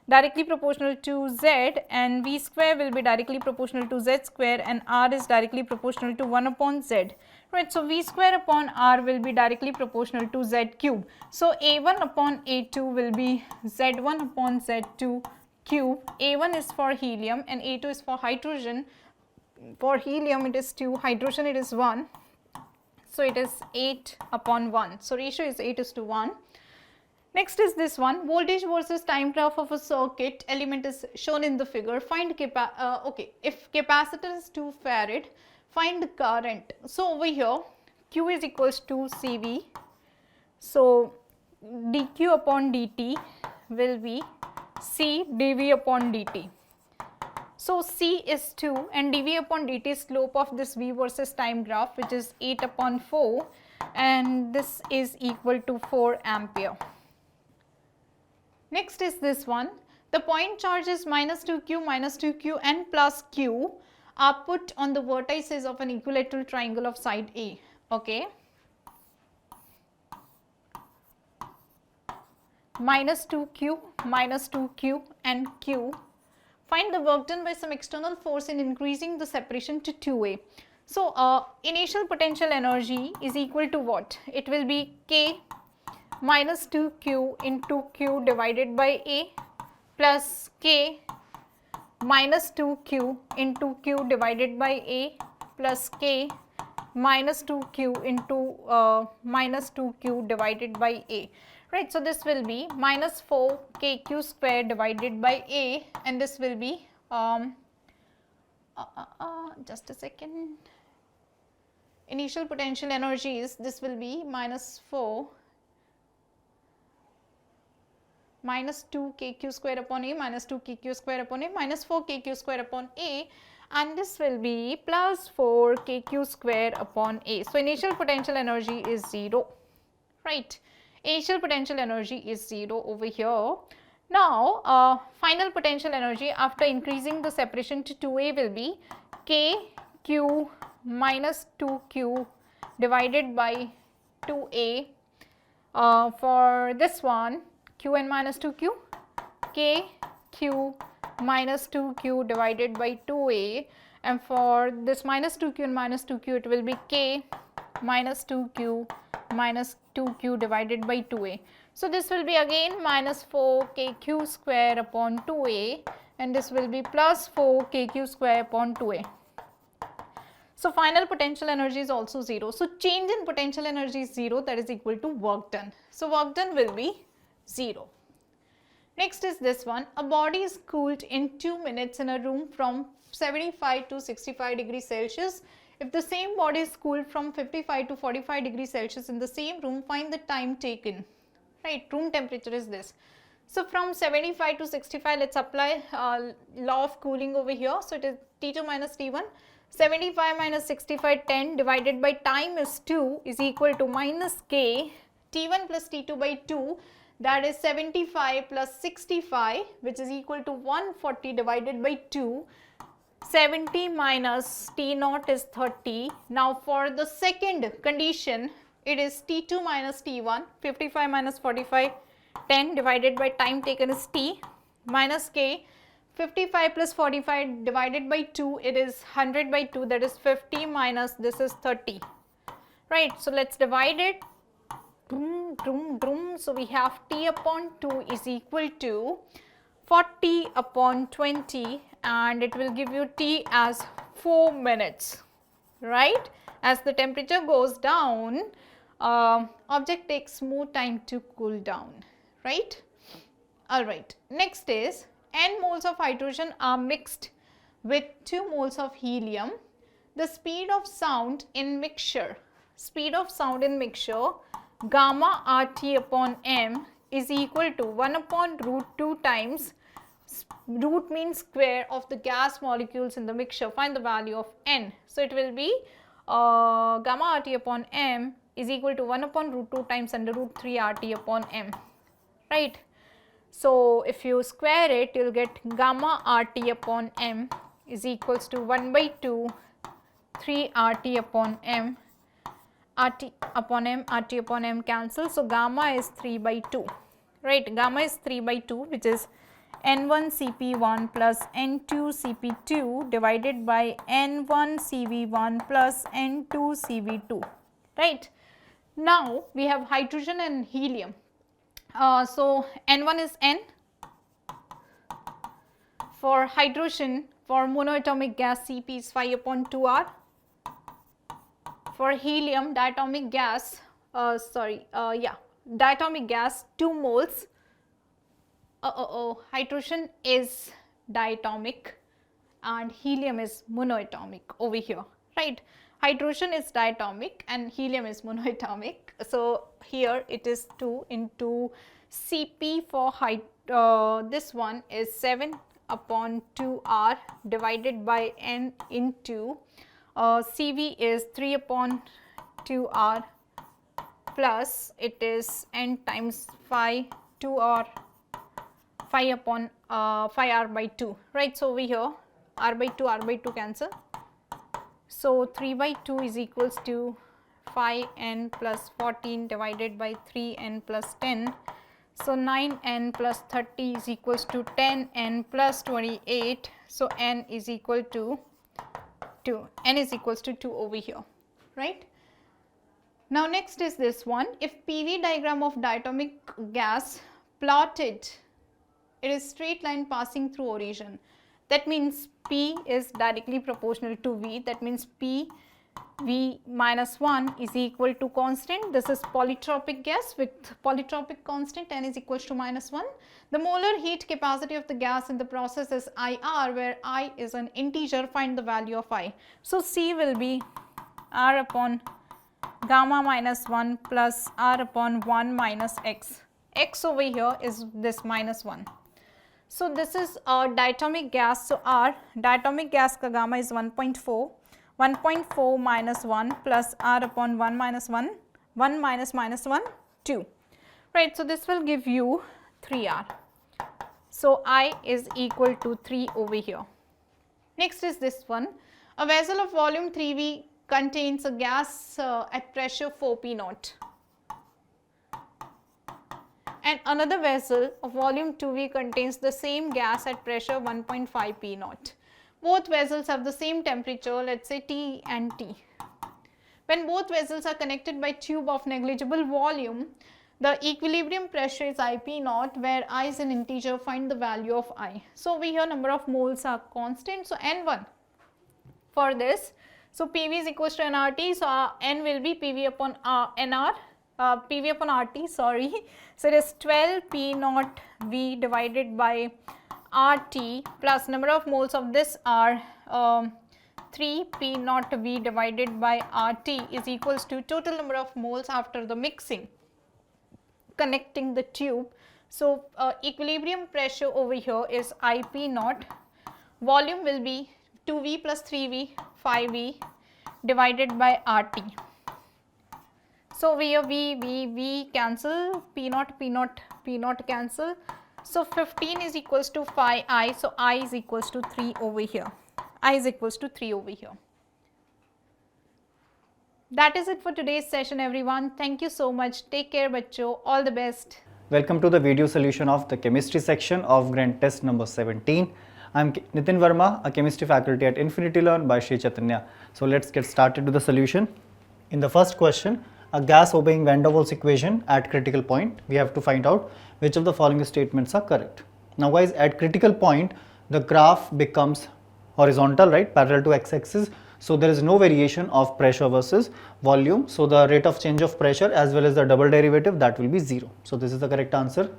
directly proportional to z, and v square will be directly proportional to z square, and r is directly proportional to 1 upon z. Right, so v square upon r will be directly proportional to z cube. So a1 upon a2 will be z1 upon z2 cube. A1 is for helium and a2 is for hydrogen. For helium it is 2, hydrogen it is 1. So it is 8 upon 1. So ratio is 8:1. Next is this one, voltage versus time graph of a circuit element is shown in the figure. Find okay, if capacitor is 2 farad, find the current. So over here Q is equals to CV. So dq upon dt will be C dV upon dt. So C is 2 and dV upon dt is slope of this V versus time graph, which is 8 upon 4, and this is equal to 4 ampere. Next is this one, the point charges minus 2q and plus q are put on the vertices of an equilateral triangle of side A, okay. Minus 2q and q. Find the work done by some external force in increasing the separation to 2A. So initial potential energy is equal to what? It will be K minus 2q into q divided by A plus K minus 2q into q divided by A plus K minus 2q into minus 2q divided by A. Right, so this will be minus 4 kq square divided by A, and this will be just a second, initial potential energy is, this will be minus 4 minus 2 kq square upon A minus 2 kq square upon A minus 4 kq square upon A, and this will be plus 4 kq square upon A. So initial potential energy is 0, right. Initial potential energy is 0 over here. Now final potential energy after increasing the separation to 2A will be kq minus 2q divided by 2A. For this one, qn minus 2q, kq minus 2q divided by 2A, and for this minus 2q and minus 2q it will be k minus 2q minus 2q divided by 2A. So this will be again minus 4 kq square upon 2A, and this will be plus 4 kq square upon 2A. So final potential energy is also 0. So change in potential energy is 0, that is equal to work done. So work done will be 0. Next is this one, a body is cooled in 2 minutes in a room from 75 to 65 degrees Celsius. If the same body is cooled from 55 to 45 degrees Celsius in the same room, find the time taken, right. Room temperature is this. So from 75 to 65, let's apply law of cooling over here. So it is T2 minus T1, 75 minus 65, 10 divided by time is 2 is equal to minus k, T1 plus T2 by 2, that is 75 plus 65, which is equal to 140 divided by 2. 70 minus T naught is 30. Now for the second condition, it is T2 minus T1, 55 minus 45, 10 divided by time taken is T minus K, 55 plus 45 divided by 2, it is 100 by 2, that is 50 minus this is 30, right. So, let us divide it. So, we have T upon 2 is equal to 40 upon 20 and it will give you T as 4 minutes, right. As the temperature goes down, object takes more time to cool down, right. Alright, next is n moles of hydrogen are mixed with 2 moles of helium. The speed of sound in mixture, gamma RT upon m is equal to 1 upon root 2 times, root means square of the gas molecules in the mixture, find the value of n. So, it will be gamma RT upon m is equal to 1 upon root 2 times under root 3 RT upon m, right. So, if you square it, you will get gamma RT upon m is equals to 1 by 2 3 RT upon m, RT upon m cancel. So, gamma is 3 by 2, right. Gamma is 3 by 2 which is N1 Cp1 plus N2 Cp2 divided by N1 Cv1 plus N2 Cv2, right. Now, we have hydrogen and helium. So, N1 is N. For hydrogen, for monoatomic gas Cp is 5 upon 2R. For helium, diatomic gas, diatomic gas 2 moles. Hydrogen is diatomic and helium is monoatomic over here, right. Hydrogen is diatomic and helium is monoatomic. So, here it is 2 into Cp for this one is 7 upon 2R divided by N into Cv is 3 upon 2R plus it is N times 5 2R 5 upon 5R by 2, right. So, over here R by 2 cancel. So, 3 by 2 is equals to 5n plus 14 divided by 3n plus 10. So, 9n plus 30 is equals to 10n plus 28. So, n is equal to 2, n is equals to 2 over here, right. Now, next is this one. If PV diagram of diatomic gas plotted, it is straight line passing through origin. That means P is directly proportional to V. That means P V minus 1 is equal to constant. This is polytropic gas with polytropic constant n is equals to minus 1. The molar heat capacity of the gas in the process is IR, where I is an integer. Find the value of I. So, C will be R upon gamma minus 1 plus R upon 1 minus X. X over here is this minus 1. So, this is a diatomic gas. So, R diatomic gas ka gamma is 1.4, 1.4 minus 1 plus R upon 1 minus 1, 1 minus minus 1, 2, right. So, this will give you 3R. So, I is equal to 3 over here. Next is this one. A vessel of volume 3V contains a gas at pressure 4 P naught. And another vessel of volume 2V contains the same gas at pressure 1.5 P naught. Both vessels have the same temperature, let us say T and T. When both vessels are connected by tube of negligible volume, the equilibrium pressure is IP naught, where I is an integer. Find the value of I. So, we here number of moles are constant. So, N1 for this. So, PV is equals to nRT. So, N will be PV upon NR. PV upon RT, sorry. So, it is 12 P naught V divided by RT plus number of moles of this are 3 P naught V divided by RT is equals to total number of moles after the mixing connecting the tube. So, equilibrium pressure over here is IP naught, volume will be 2V plus 3V 5V divided by RT. So, we have V cancel, P naught cancel. So, 15 is equals to 5I. So, I is equals to 3 over here. I is equals to 3 over here. That is it for today's session, everyone. Thank you so much. Take care, bachcho. All the best.
Welcome to the video solution of the chemistry section of grand test number 17. I'm Nitin Verma, a chemistry faculty at Infinity Learn by Sri Chaitanya. So let's get started with the solution. In the first question, a gas obeying van der Waals equation at critical point, we have to find out which of the following statements are correct. Now guys, at critical point, the graph becomes horizontal, right, parallel to x-axis. So there is no variation of pressure versus volume. So the rate of change of pressure as well as the double derivative, that will be 0. So this is the correct answer.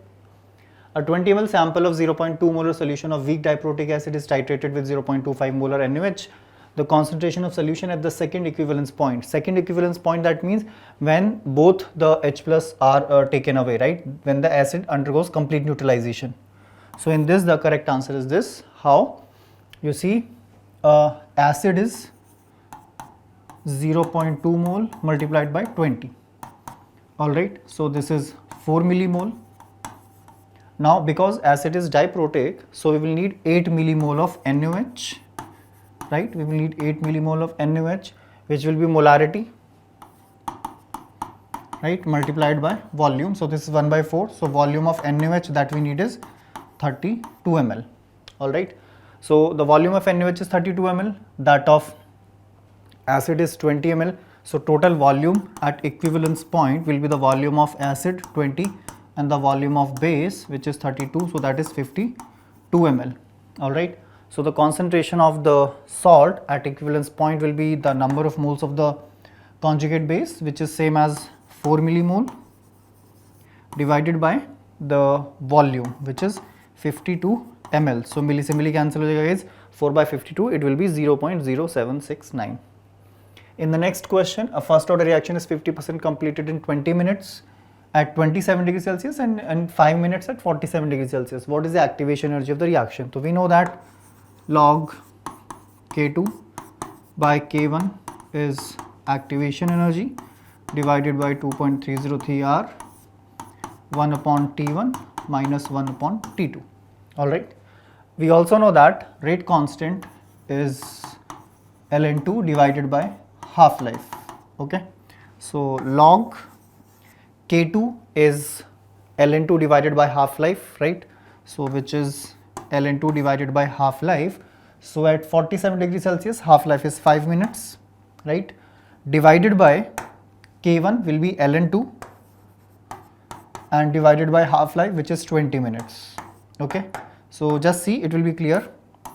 A 20 ml sample of 0.2 molar solution of weak diprotic acid is titrated with 0.25 molar NaOH. The concentration of solution at the second equivalence point. Second equivalence point, that means when both the H plus are taken away, right? When the acid undergoes complete neutralization. So in this, the correct answer is this. How? You see, acid is 0.2 mole multiplied by 20. Alright, so this is 4 millimole. Now because acid is diprotic, so we will need 8 millimole of NaOH, right? We will need 8 millimole of NaOH, which will be molarity, right, multiplied by volume. So this is 1 by 4. So volume of NaOH that we need is 32 ml. Alright, so the volume of NaOH is 32 ml, that of acid is 20 ml. So total volume at equivalence point will be the volume of acid 20 and the volume of base, which is 32, so that is 52 ml. Alright, so the concentration of the salt at equivalence point will be the number of moles of the conjugate base, which is same as 4 millimole divided by the volume, which is 52 ml. So milli cancel ho jayega guys, 4 by 52, it will be 0.0769. In the next question, a first order reaction is 50% completed in 20 minutes at 27 degrees Celsius and 5 minutes at 47 degrees Celsius. What is the activation energy of the reaction? So we know that log K2 by K1 is activation energy divided by 2.303 R 1 upon T1 minus 1 upon T2. Alright. We also know that rate constant is ln2 divided by half-life. Okay. So log K2 is ln2 divided by half-life, right? So which is ln2 divided by half-life. So at 47 degrees Celsius, half-life is 5 minutes, right? Divided by K1 will be ln2 and divided by half-life, which is 20 minutes. Okay. So just see, it will be clear,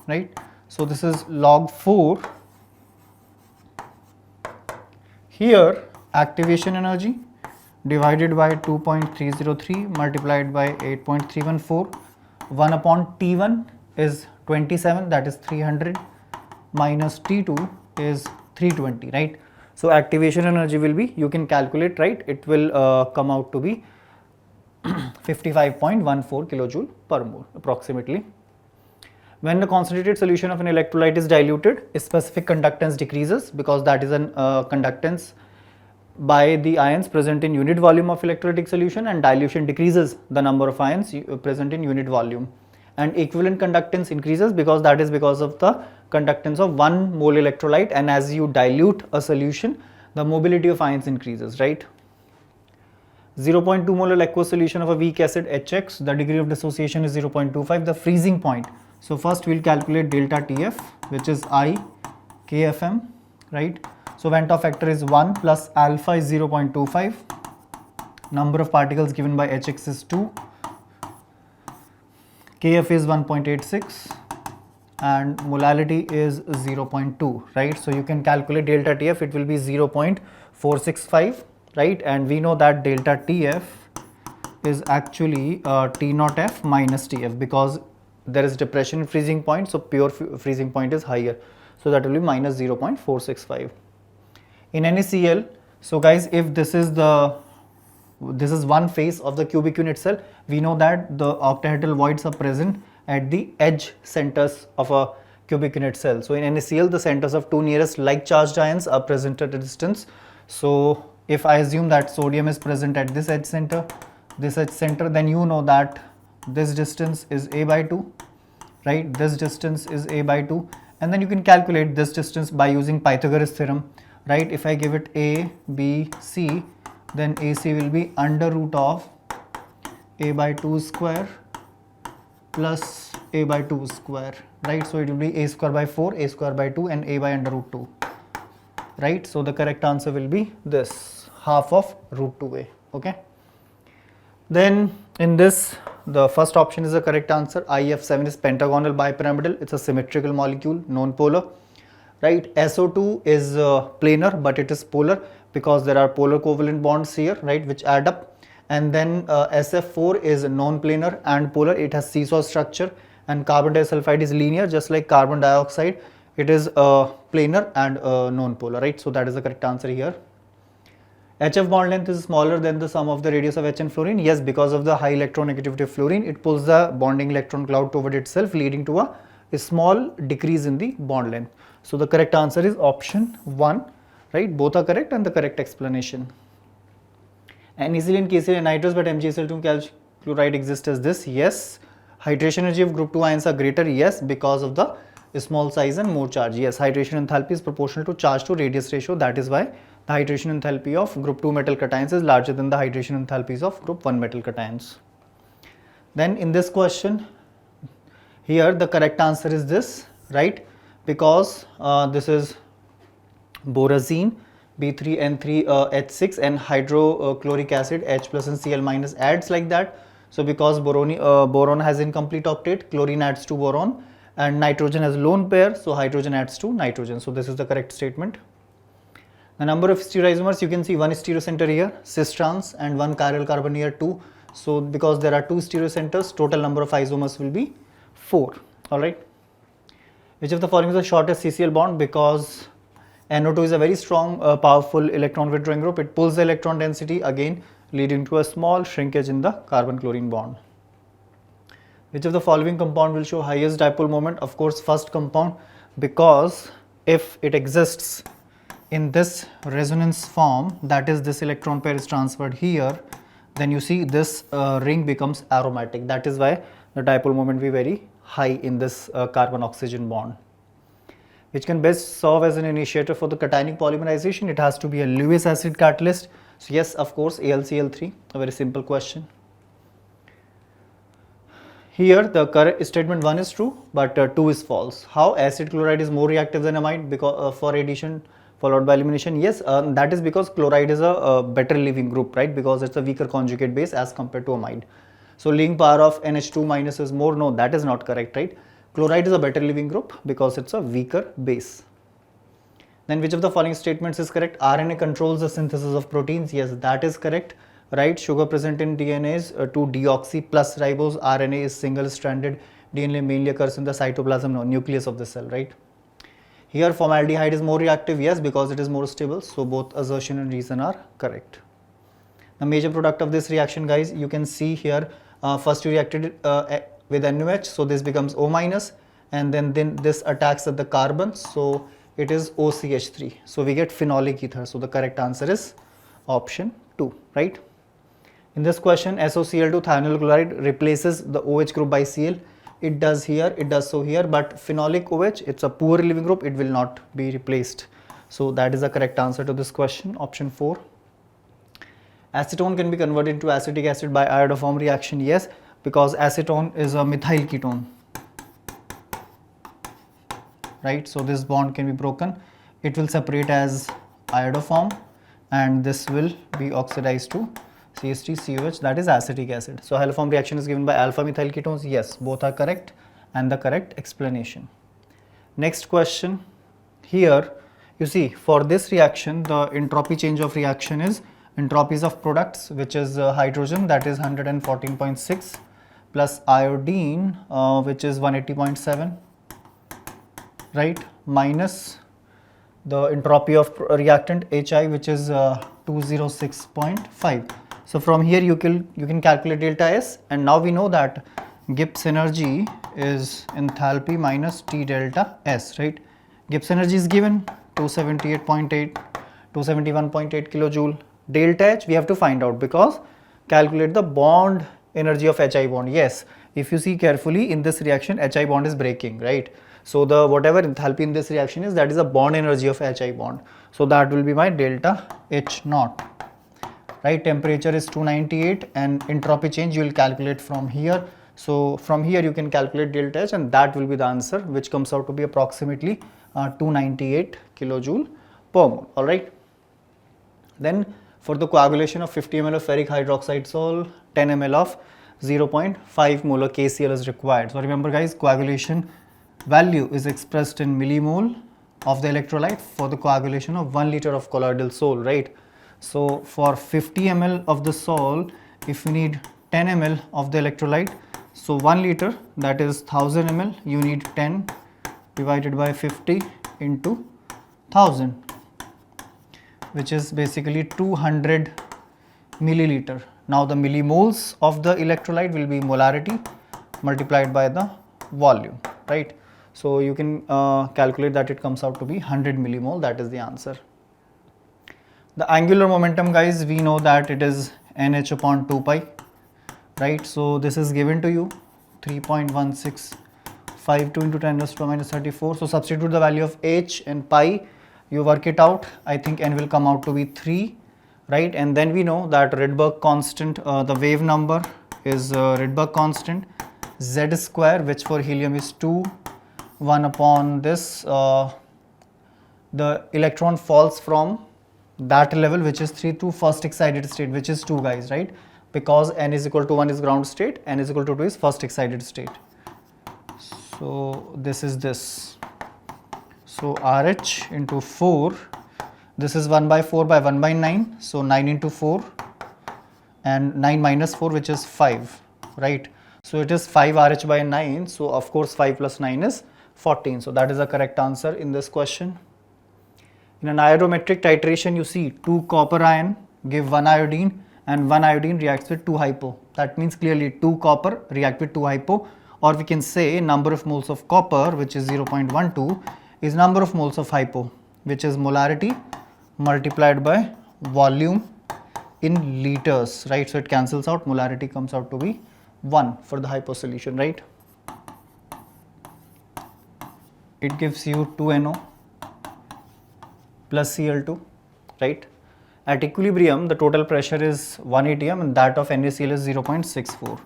right? So this is log 4. Here activation energy divided by 2.303 multiplied by 8.314, 1 upon T1 is 27, that is 300, minus T2 is 320, right? So activation energy will be, you can calculate, right? It will come out to be 55.14 kilojoule per mole approximately. When the concentrated solution of an electrolyte is diluted, specific conductance decreases because that is an conductance by the ions present in unit volume of electrolytic solution, and dilution decreases the number of ions present in unit volume, and equivalent conductance increases because that is because of the conductance of 1 mole electrolyte, and as you dilute a solution, the mobility of ions increases, right? 0.2 molar aqueous solution of a weak acid HX, the degree of dissociation is 0.25, the freezing point. So first we will calculate delta TF, which is I KFM, right? So Van 't Hoff factor is 1 plus alpha is 0.25, number of particles given by HX is 2, KF is 1.86 and molality is 0.2, right? So you can calculate delta TF, it will be 0.465, right? And we know that delta TF is actually T naught F minus TF because there is depression in freezing point, so pure freezing point is higher, so that will be minus 0.465. In NaCl, so guys, if this is one face of the cubic unit cell, we know that the octahedral voids are present at the edge centers of a cubic unit cell. So in NaCl, the centers of two nearest like charged ions are present at a distance. So if I assume that sodium is present at this edge center, then you know that this distance is a by 2, right? This distance is a by 2, and then you can calculate this distance by using Pythagoras theorem. right? If I give it A, B, C, then AC will be under root of A by 2 square plus A by 2 square, right? So it will be A square by 4, A square by 2 and A by under root 2, right? So the correct answer will be this, half of root 2A, okay? Then in this, the first option is the correct answer. IF7 is pentagonal bipyramidal. It's a symmetrical molecule, non-polar, right? SO2 is planar, but it is polar because there are polar covalent bonds here, right, which add up. And then SF4 is non-planar and polar. It has seesaw structure, and carbon disulfide is linear, just like carbon dioxide. It is planar and non-polar, right? So that is the correct answer here. HF bond length is smaller than the sum of the radius of H and fluorine. Yes, because of the high electronegativity of fluorine, it pulls the bonding electron cloud toward itself, leading to a small decrease in the bond length. So the correct answer is option 1, right? Both are correct and the correct explanation. NaCl, KCl and nitrous, but MgSl2 and calcium chloride exist as this. Yes. Hydration energy of group 2 ions are greater. Yes, because of the small size and more charge. Yes, hydration enthalpy is proportional to charge to radius ratio. That is why the hydration enthalpy of group 2 metal cations is larger than the hydration enthalpies of group 1 metal cations. Then in this question, here the correct answer is this, right? Because this is borazine, B3N3H6 and hydrochloric acid H plus and Cl minus adds like that. So because boron has incomplete octet, chlorine adds to boron, and nitrogen has lone pair, so hydrogen adds to nitrogen. So this is the correct statement. The number of stereoisomers, you can see one stereocenter here, cis trans, and one chiral carbon here 2. So because there are 2 stereocenters, total number of isomers will be 4. Alright. Which of the following is the shortest CCl bond? Because NO2 is a very strong, powerful electron withdrawing group. It pulls the electron density, again leading to a small shrinkage in the carbon-chlorine bond. Which of the following compound will show highest dipole moment? Of course, first compound, because if it exists in this resonance form, that is this electron pair is transferred here, then you see this ring becomes aromatic. That is why the dipole moment will be very high in this carbon-oxygen bond. Which can best serve as an initiator for the cationic polymerization? It has to be a Lewis acid catalyst. So yes, of course, AlCl3, a very simple question. Here the correct statement 1 is true, but 2 is false. How? Acid chloride is more reactive than amide because for addition followed by elimination. Yes, that is because chloride is a better leaving group, right? Because it's a weaker conjugate base as compared to amide. So leaving power of NH2 minus is more. No, that is not correct, right? Chloride is a better leaving group because it's a weaker base. Then which of the following statements is correct? RNA controls the synthesis of proteins. Yes, that is correct. Right, sugar present in DNA is 2-deoxy plus ribose. RNA is single-stranded. DNA mainly occurs in the cytoplasm, no, nucleus of the cell, right? Here formaldehyde is more reactive, yes, because it is more stable. So both assertion and reason are correct. The major product of this reaction, guys, you can see here, first you reacted with NaOH, so this becomes O minus, and then this attacks at the carbon, so it is OCH3. So we get phenolic ether. So the correct answer is option 2, right? In this question, SOCl2 thionyl chloride replaces the OH group by Cl. It does here, it does so here, but phenolic OH, it's a poor leaving group, it will not be replaced. So that is the correct answer to this question, option 4. Acetone can be converted into acetic acid by iodoform reaction. Yes, because acetone is a methyl ketone, right? So this bond can be broken. It will separate as iodoform, and this will be oxidized to CH3COH, that is acetic acid. So haloform reaction is given by alpha methyl ketones. Yes, both are correct and the correct explanation. Next question. Here you see, for this reaction the entropy change of reaction is entropies of products, which is hydrogen, that is 114.6, plus iodine, which is 180.7, right, minus the entropy of reactant HI, which is 206.5. So from here you can calculate delta S, and now we know that Gibbs energy is enthalpy minus T delta S, right? Gibbs energy is given 278.8, 271.8 kilojoule. Delta H we have to find out, because calculate the bond energy of HI bond. Yes, if you see carefully in this reaction, HI bond is breaking, right? So the whatever enthalpy in this reaction is, that is a bond energy of HI bond. So that will be my delta H naught, right? Temperature is 298 and entropy change you will calculate from here. So from here you can calculate delta H, and that will be the answer, which comes out to be approximately 298 kilojoule per mole. All right. Then for the coagulation of 50 ml of ferric hydroxide sol, 10 ml of 0.5 molar KCl is required. So remember guys, coagulation value is expressed in millimole of the electrolyte for the coagulation of 1 liter of colloidal sol, right? So for 50 ml of the sol, if you need 10 ml of the electrolyte, so 1 liter, that is 1000 ml, you need 10 divided by 50 into 1000, which is basically 200 milliliter. Now the millimoles of the electrolyte will be molarity multiplied by the volume, right? So you can calculate that it comes out to be 100 millimole. That is the answer. The angular momentum, guys, we know that it is nh upon 2 pi, right? So this is given to you 3.1652 into 10 raised to minus 34. So substitute the value of h and pi, you work it out. I think n will come out to be 3, right? And then we know that Rydberg constant, the wave number is Rydberg constant z square, which for helium is 2, 1 upon this, the electron falls from that level, which is 3, to first excited state, which is 2, guys, right? Because n is equal to 1 is ground state, n is equal to 2 is first excited state. So this is this. So RH into 4, this is 1 by 4 by 1 by 9, so 9 into 4 and 9 minus 4, which is 5, right? So it is 5 RH by 9, so of course 5 plus 9 is 14. So that is the correct answer in this question. In an iodometric titration, you see 2 copper ion give 1 iodine and 1 iodine reacts with 2 hypo. That means clearly 2 copper react with 2 hypo, or we can say number of moles of copper, which is 0.12, is number of moles of hypo, which is molarity multiplied by volume in liters, right? So it cancels out, molarity comes out to be 1 for the hypo solution, right? It gives you 2NO plus Cl2, right? At equilibrium, the total pressure is 1 atm and that of NaCl is 0.64.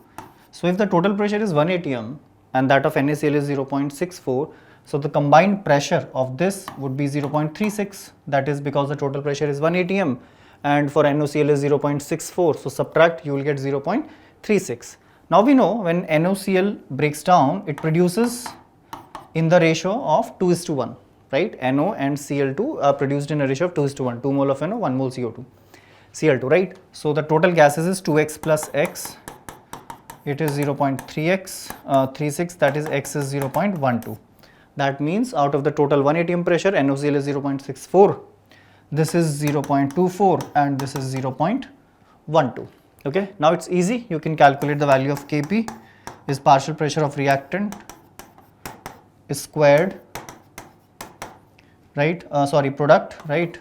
So if the total pressure is 1 atm and that of NaCl is 0.64, so the combined pressure of this would be 0.36. That is because the total pressure is 1 atm and for NaCl is 0.64. So subtract, you will get 0.36. Now we know when NaCl breaks down, it produces in the ratio of 2:1, right? NO and Cl2 are produced in a ratio of 2:1, 2 mole of NO, 1 mole Cl2, right? So the total gases is 2x plus x, it is 0.3x, 36, that is x is 0.12. That means out of the total 1 atm pressure, NaCl is 0.64, this is 0.24 and this is 0.12. Okay, now it's easy, you can calculate the value of Kp is partial pressure of reactant is squared, right? Product, right?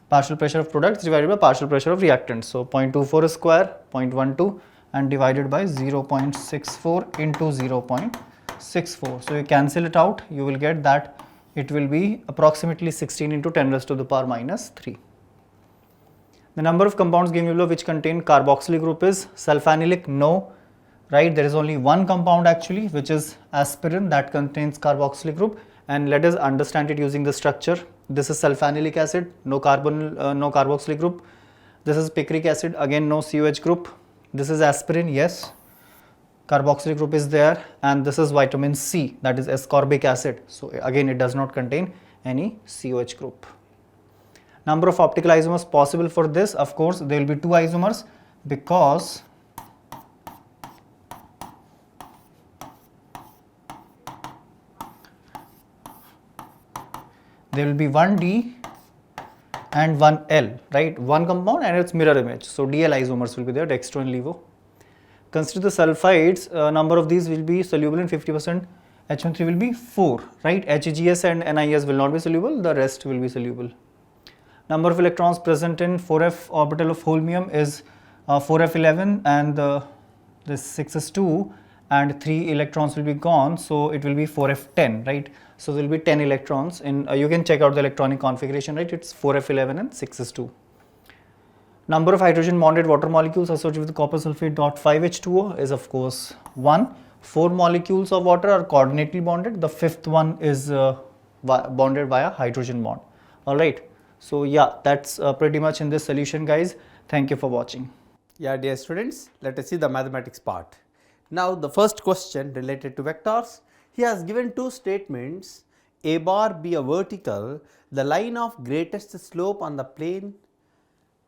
Partial pressure of products divided by partial pressure of reactants. So 0.24 is square, 0.12 and divided by 0.64 into 0.64. So you cancel it out, you will get that it will be approximately 16 into 10 raised to the power minus 3. The number of compounds given below which contain carboxylic group is sulfanilic, no, right? There is only one compound actually, which is aspirin, that contains carboxylic group, and let us understand it using the structure. This is sulfanilic acid, no carboxylic group. This is picric acid, again no COH group. This is aspirin, yes, carboxylic group is there, and this is vitamin C, that is ascorbic acid. So again it does not contain any COH group. Number of optical isomers possible for this, of course there will be 2 isomers because there will be one D and one L, right? One compound and its mirror image. So DL isomers will be there, dextro and levo. Consider the sulfides, number of these will be soluble in 50%, H13 will be 4, right? HGS and NIS will not be soluble, the rest will be soluble. Number of electrons present in 4f orbital of holmium is 4f11 and this 6s2 and 3 electrons will be gone, so it will be 4f10, right? So there will be 10 electrons in, you can check out the electronic configuration, right? It's 4f11 and 6s2. Number of hydrogen bonded water molecules associated with copper sulfate dot 5H2O is of course 1. 4 molecules of water are coordinately bonded. The 5th one is bonded via hydrogen bond. Alright, so yeah, that's pretty much in this solution, guys. Thank you for watching.
Yeah, dear students, let us see the mathematics part. Now the first question related to vectors. He has given two statements, a bar be a vertical, the line of greatest slope on the plane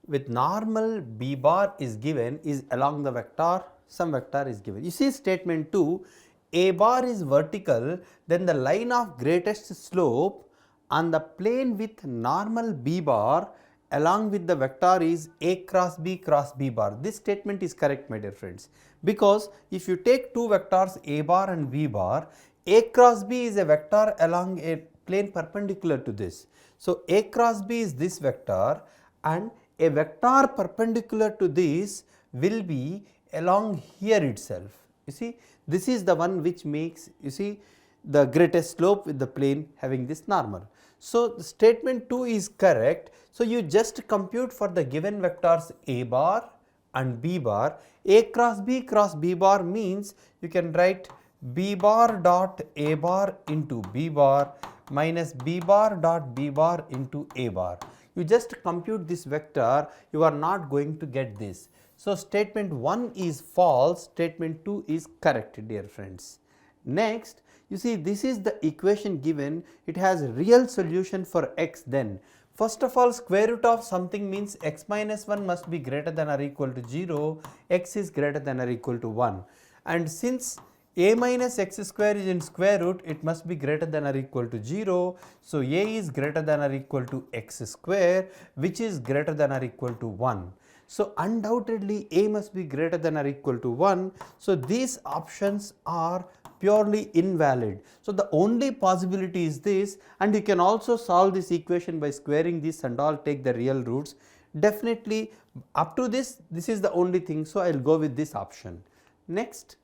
with normal b bar is given is along the vector, some vector is given. You see statement 2, a bar is vertical, then the line of greatest slope on the plane with normal b bar along with the vector is a cross b bar. This statement is correct, my dear friends, because if you take two vectors a bar and b bar, a cross b is a vector along a plane perpendicular to this. So a cross b is this vector and a vector perpendicular to this will be along here itself. You see, this is the one which makes, you see, the greatest slope with the plane having this normal. So the statement 2 is correct. So you just compute for the given vectors a bar and b bar. A cross b bar means you can write b bar dot a bar into b bar minus b bar dot b bar into a bar. You just compute this vector, you are not going to get this. So statement 1 is false, statement 2 is correct, dear friends. Next, you see, this is the equation given, it has real solution for x then. First of all, square root of something means x minus 1 must be greater than or equal to 0, x is greater than or equal to 1. And since a minus x square is in square root, it must be greater than or equal to 0. So a is greater than or equal to x square, which is greater than or equal to 1. So undoubtedly a must be greater than or equal to 1. So these options are purely invalid. So the only possibility is this, and you can also solve this equation by squaring this and all, take the real roots. Definitely up to this is the only thing, so I will go with this option. Next,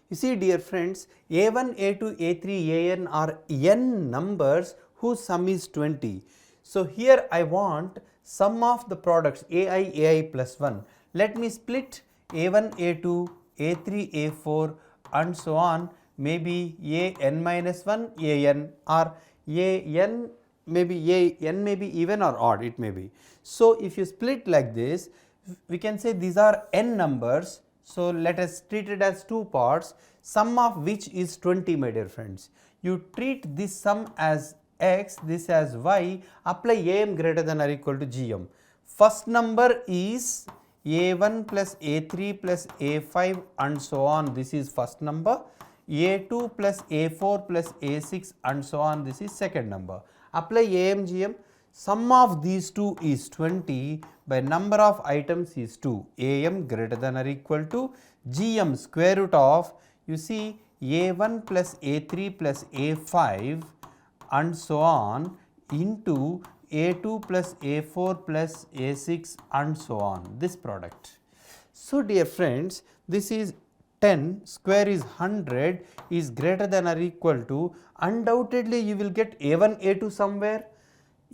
you see, dear friends, a1, a2, a3, an are n numbers whose sum is 20. So here I want sum of the products ai plus 1. Let me split a1, a2, a3, a4 and so on, maybe an minus 1 an or an maybe an may be even or odd, it may be. So if you split like this, we can say these are n numbers. So let us treat it as two parts, sum of which is 20, my dear friends. You treat this sum as x, this as y, apply am greater than or equal to gm. First number is a1 plus a3 plus a5 and so on, this is first number. a2 plus a4 plus a6 and so on, this is second number. Apply am gm. Sum of these two is 20 by number of items is 2. am greater than or equal to gm square root of, you see, a1 plus a3 plus a5 and so on into a2 plus a4 plus a6 and so on, this product. So dear friends, this is 10 square is 100 is greater than or equal to, undoubtedly you will get a1 a2 somewhere,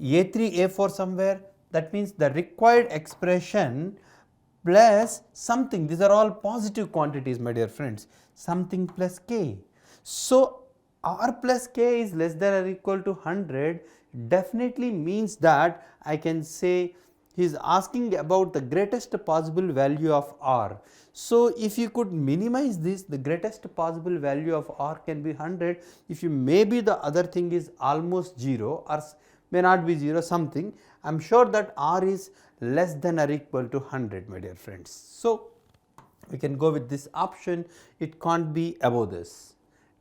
a3 a4 somewhere. That means the required expression plus something, these are all positive quantities, my dear friends, something plus k. So r plus k is less than or equal to 100, definitely means that I can say he is asking about the greatest possible value of r. So if you could minimize this, the greatest possible value of r can be 100. If you maybe the other thing is almost 0 or may not be 0 something, I am sure that r is less than or equal to 100, my dear friends. So we can go with this option, it can't be above this.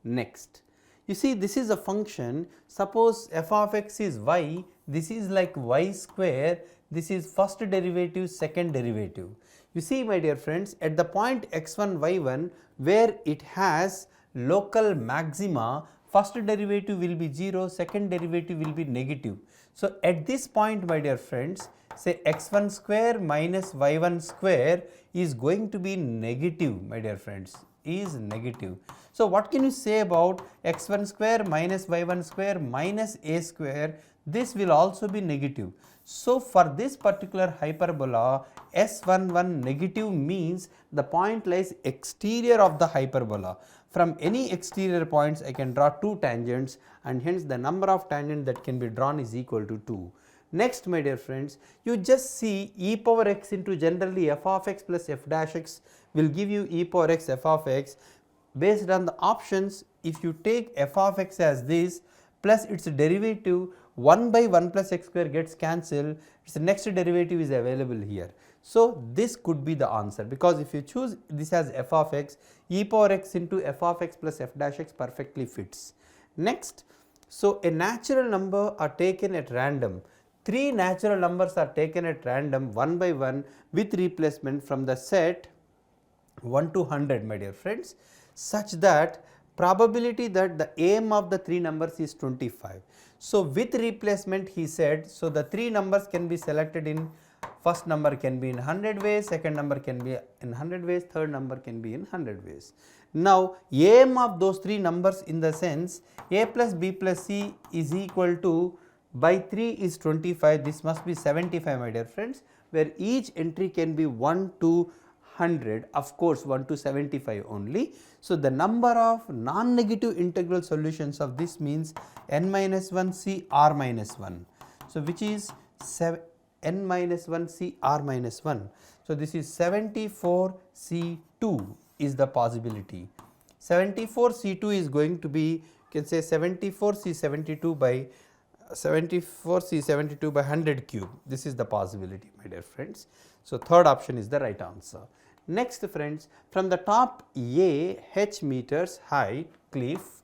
Next, you see, this is a function, suppose f of x is y, this is like y square, this is first derivative, second derivative. You see, my dear friends, at the point x1 y1 where it has local maxima, first derivative will be 0, second derivative will be negative. So at this point, my dear friends, say x1 square minus y1 square is going to be negative, my dear friends, is negative. So what can you say about x1 square minus y1 square minus a square? This will also be negative. So for this particular hyperbola, S11 negative means the point lies exterior of the hyperbola. From any exterior points I can draw two tangents, and hence the number of tangents that can be drawn is equal to 2. Next, my dear friends, you just see e power x into generally f of x plus f dash x will give you e power x f of x. Based on the options, if you take f of x as this plus its derivative, 1 by 1 plus x square gets cancelled, its next derivative is available here. So this could be the answer, because if you choose this as f of x, e power x into f of x plus f dash x perfectly fits. Next, so a natural number are taken at random. 3 natural numbers are taken at random one by one with replacement from the set 1 to 100, my dear friends, such that probability that the aim of the 3 numbers is 25. So with replacement he said, so the 3 numbers can be selected in, first number can be in 100 ways, second number can be in 100 ways, third number can be in 100 ways. Now aim of those 3 numbers in the sense a plus b plus c is equal to by 3 is 25, this must be 75, my dear friends, where each entry can be 1 to 100, of course 1 to 75 only. So the number of non-negative integral solutions of this means n minus 1 c r minus 1. So which is n minus 1 c r minus 1. So this is 74 c2 is the possibility. 74 c2 is going to be, you can say 74 c72 by 74 c72 by 100 cube. This is the possibility, my dear friends. So third option is the right answer. Next, friends, from the top A h meters height cliff,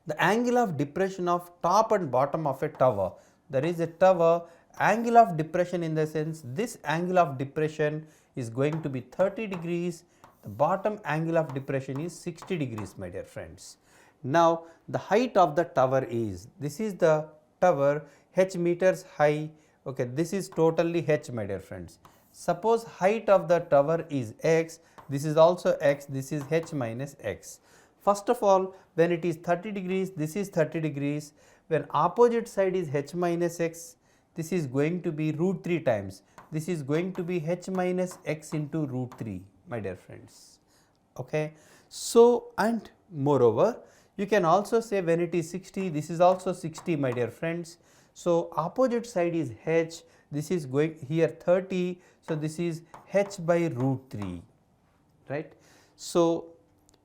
the angle of depression of top and bottom of a tower, there is a tower, angle of depression in the sense this angle of depression is going to be 30 degrees, the bottom angle of depression is 60 degrees, my dear friends. Now the height of the tower is, this is the tower h meters high, okay, this is totally h, my dear friends. Suppose height of the tower is x, this is also x, this is h minus x. First of all, when it is 30 degrees, this is 30 degrees, when opposite side is h minus x, this is going to be root 3 times, this is going to be h minus x into root 3, my dear friends. Okay. So, and moreover, you can also say when it is 60, this is also 60, my dear friends. So opposite side is h, this is going here 30, so this is h by root 3, right. So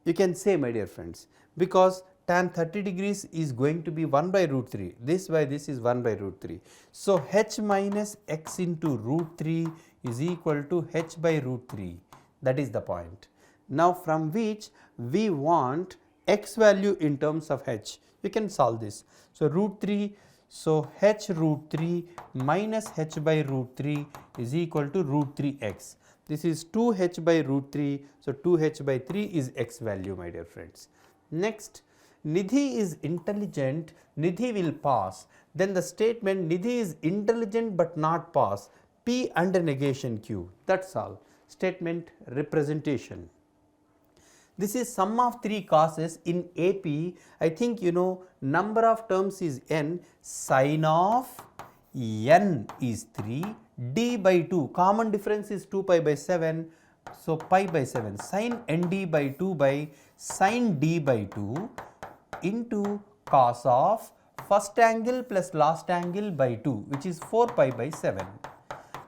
you can say, my dear friends, because tan 30 degrees is going to be 1 by root 3, this by this is 1 by root 3. So h minus x into root 3 is equal to h by root 3, that is the point. Now from which we want x value in terms of h, we can solve this. So root 3, so h root 3 minus h by root 3 is equal to root 3x. This is 2h by root 3, so 2h by 3 is x value, my dear friends. Next, Nidhi is intelligent, Nidhi will pass. Then the statement Nidhi is intelligent but not pass, P under negation Q, that's all. Statement representation. This is sum of 3 causes in AP. I think you know number of terms is n, sin of n is 3, d by 2, common difference is 2 pi by 7, so pi by 7, sin nd by 2 by sin d by 2 into cos of first angle plus last angle by 2, which is 4 pi by 7.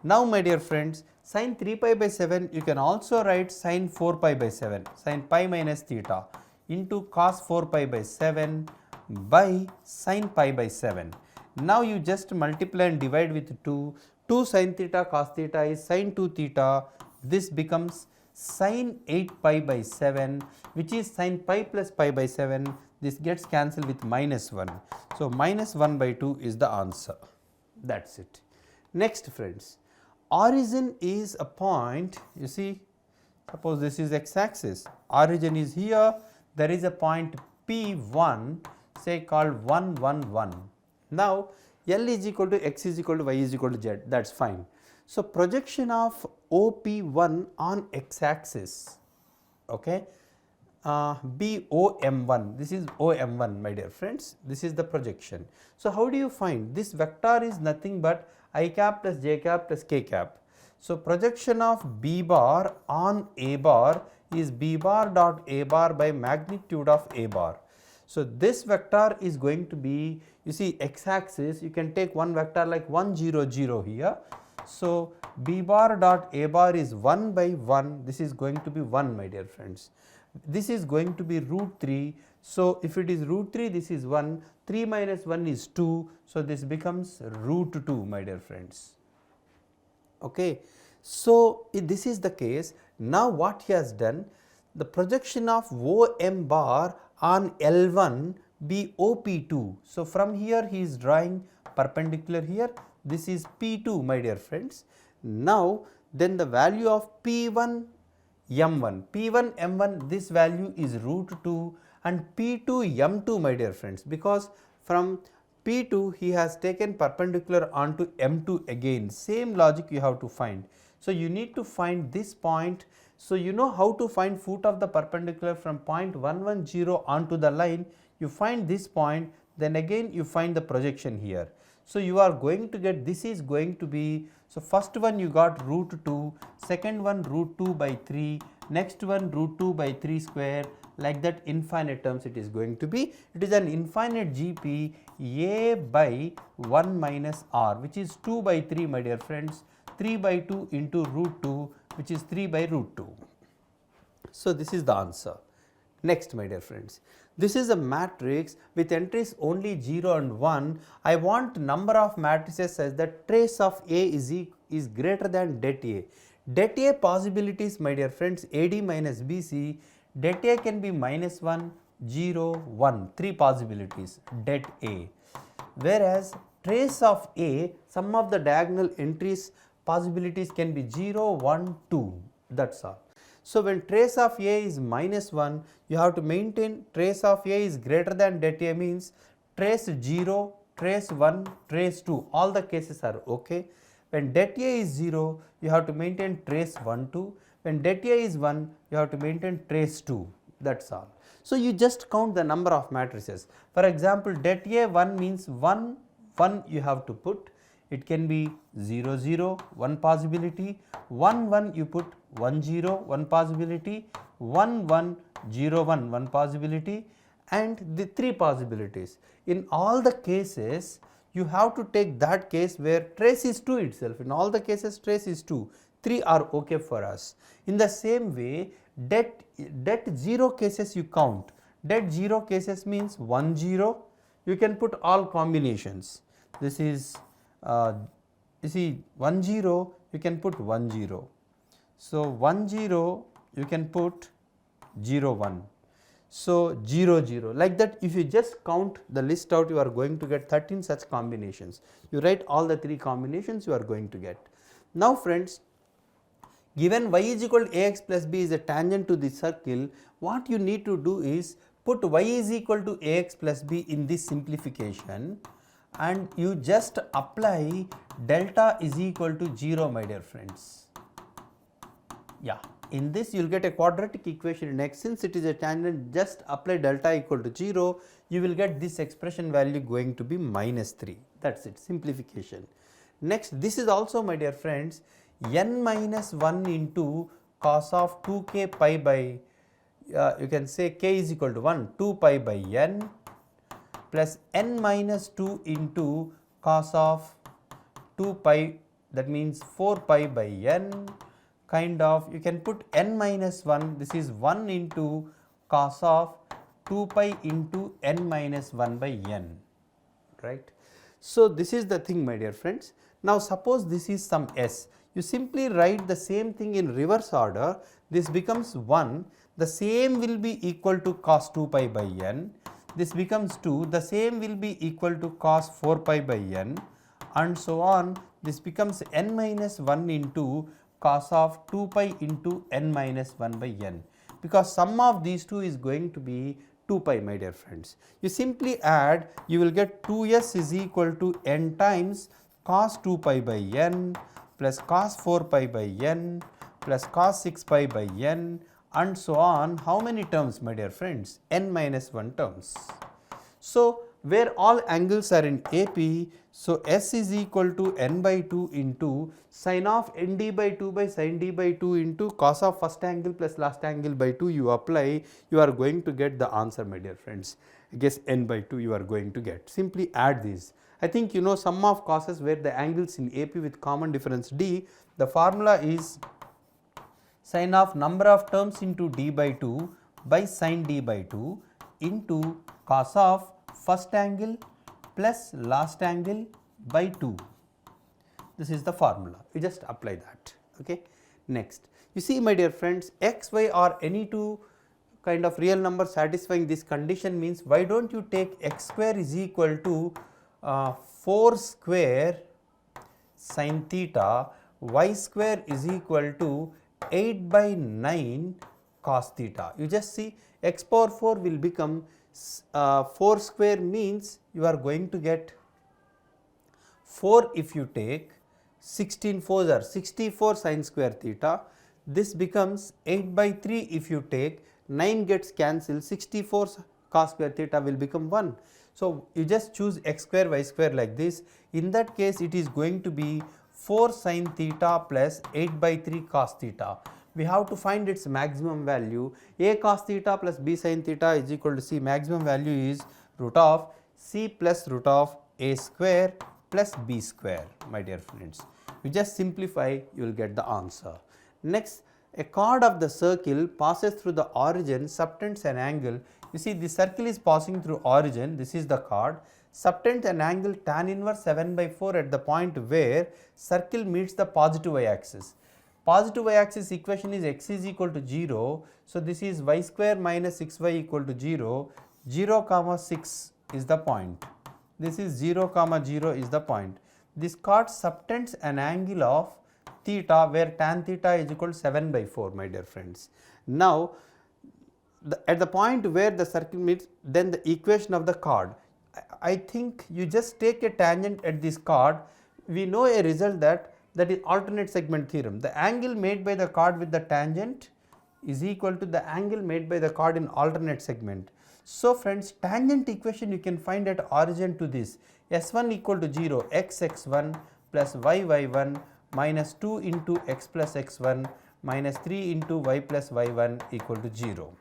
Now my dear friends, sin 3 pi by 7 you can also write sin 4 pi by 7, sin pi minus theta into cos 4 pi by 7 by sin pi by 7. Now you just multiply and divide with 2, 2 sin theta cos theta is sin 2 theta, this becomes sin 8 pi by 7, which is sin pi plus pi by 7, this gets cancelled with minus 1. So minus 1 by 2 is the answer, that's it. Next friends, origin is a point, you see, suppose this is x axis, origin is here, there is a point P1, say called 1 1 1. Now L is equal to X is equal to Y is equal to Z, that is fine. So, projection of OP1 on X axis, okay, BOM1, this is OM1 my dear friends, this is the projection. So, how do you find this vector is nothing but I cap plus j cap plus k cap. So, projection of B bar on A bar is B bar dot A bar by magnitude of A bar. So, this vector is going to be, you see x axis, you can take one vector like 1 0 0 here. So, B bar dot A bar is 1 by 1, this is going to be 1 my dear friends. This is going to be root 3. So, if it is root 3, this is 1, 3 minus 1 is 2. So, this becomes root 2 my dear friends. Okay. So, if this is the case, now what he has done, the projection of OM bar on L1 be OP2. So, from here he is drawing perpendicular here, this is P2 my dear friends. Now, then the value of P1 M1, P1 M1, this value is root 2 and P2 M2 my dear friends, because from P2 he has taken perpendicular onto M2 again, same logic you have to find. So, you need to find this point. So, you know how to find foot of the perpendicular from point 110 onto the line, you find this point, then again you find the projection here. So, you are going to get, this is going to be, so first one you got root 2, second one root 2 by 3, next one root 2 by 3 square, like that infinite terms it is going to be. It is an infinite GP A by 1 minus R, which is 2 by 3 my dear friends, 3 by 2 into root 2, which is 3 by root 2. So, this is the answer. Next my dear friends, this is a matrix with entries only 0 and 1. I want number of matrices such that trace of A is greater than det A. Det A possibilities my dear friends, AD minus BC, det A can be minus 1, 0, 1, 3 possibilities det A. Whereas trace of A, some of the diagonal entries possibilities can be 0, 1, 2, that is all. So, when trace of A is minus 1, you have to maintain trace of A is greater than det A, means trace 0, trace 1, trace 2, all the cases are okay. When det A is 0, you have to maintain trace 1, 2. When det A is 1, you have to maintain trace 2, that is all. So, you just count the number of matrices. For example, det A 1 means 1, 1 you have to put. It can be 0, 0, one possibility, 1, 1 you put 1, 0, one possibility, 1, 1, 0, 1, one possibility, and the 3 possibilities. In all the cases, you have to take that case where trace is 2 itself. In all the cases, trace is 2, 3 are okay for us. In the same way, det 0 cases you count. Det 0 cases means 1, 0, you can put all combinations. This is you see 1, 0, you can put 1, 0. So, 1, 0 you can put 0, 1. So, 0, 0, like that if you just count the list out, you are going to get 13 such combinations. You write all the 3 combinations, you are going to get. Now friends, given y is equal to ax plus b is a tangent to the circle, what you need to do is put y is equal to ax plus b in this simplification, and you just apply delta is equal to 0 my dear friends. Yeah, in this you will get a quadratic equation in x. Since it is a tangent, just apply delta equal to 0, you will get this expression value going to be minus 3, that is it, simplification. Next, this is also my dear friends n minus 1 into cos of 2k pi by you can say k is equal to 1, 2 pi by n plus n minus 2 into cos of 2 pi, that means 4 pi by n, kind of you can put n minus 1, this is 1 into cos of 2 pi into n minus 1 by n, right. So, this is the thing my dear friends. Now, suppose this is some s, you simply write the same thing in reverse order, this becomes 1, the same will be equal to cos 2 pi by n, this becomes 2, the same will be equal to cos 4 pi by n, and so on. This becomes n minus 1 into cos of 2 pi into n minus 1 by n, because sum of these two is going to be 2 pi, my dear friends. You simply add, you will get 2s is equal to n times cos 2 pi by n plus cos 4 pi by n plus cos 6 pi by n and so on. How many terms, my dear friends? N minus 1 terms. So, where all angles are in AP, so S is equal to n by 2 into sin of nd by 2 by sin d by 2 into cos of first angle plus last angle by 2 you apply, you are going to get the answer, my dear friends. I guess n by 2 you are going to get. Simply add these. I think you know sum of causes where the angles in AP with common difference d, the formula is sin of number of terms into d by 2 by sin d by 2 into cos of first angle plus last angle by 2. This is the formula. You just apply that. Okay. Next, you see, my dear friends, x, y or any two kind of real number satisfying this condition means, why don't you take x square is equal to 4 square sin theta, y square is equal to 8 by 9 cos theta. You just see x power 4 will become 4 square means you are going to get 4 if you take 16 4s are 64 sin square theta. This becomes 8 by 3 if you take 9 gets cancelled, 64 cos square theta will become 1. So, you just choose x square y square like this. In that case, it is going to be 4 sin theta plus 8 by 3 cos theta. We have to find its maximum value. A cos theta plus b sin theta is equal to c. Maximum value is root of c plus root of a square plus b square, my dear friends. You just simplify, you will get the answer. Next, a chord of the circle passes through the origin, subtends an angle. You see, the circle is passing through origin, this is the chord, subtends an angle tan inverse 7 by 4 at the point where circle meets the positive y axis. Positive y axis equation is x is equal to 0. So, this is y square minus 6y equal to 0, 0 comma 6 is the point. This is 0 comma 0 is the point. This chord subtends an angle of theta where tan theta is equal to 7 by 4, my dear friends. Now, at the point where the circle meets, then the equation of the chord, I think you just take a tangent at this chord. We know a result that is alternate segment theorem. The angle made by the chord with the tangent is equal to the angle made by the chord in alternate segment. So, friends, tangent equation you can find at origin to this, s1 equal to 0, x1 plus y1 minus 2 into x plus x1 minus 3 into y plus y1 equal to 0.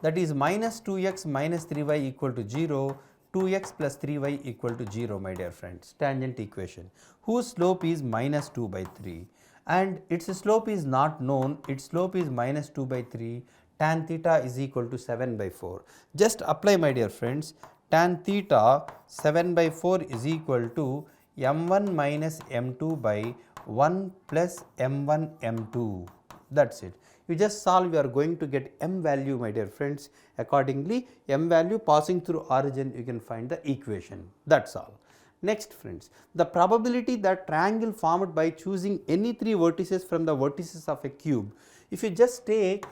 That is minus 2x minus 3y equal to 0, 2x plus 3y equal to 0, my dear friends. Tangent equation whose slope is minus 2 by 3 and its slope is not known, its slope is minus 2 by 3, tan theta is equal to 7 by 4. Just apply, my dear friends. Tan theta 7 by 4 is equal to m1 minus m2 by 1 plus m1 m2. That is it. You just solve, you are going to get m value, my dear friends. Accordingly, m value passing through origin, you can find the equation. That is all. Next, friends, the probability that triangle formed by choosing any 3 vertices from the vertices of a cube. If you just take,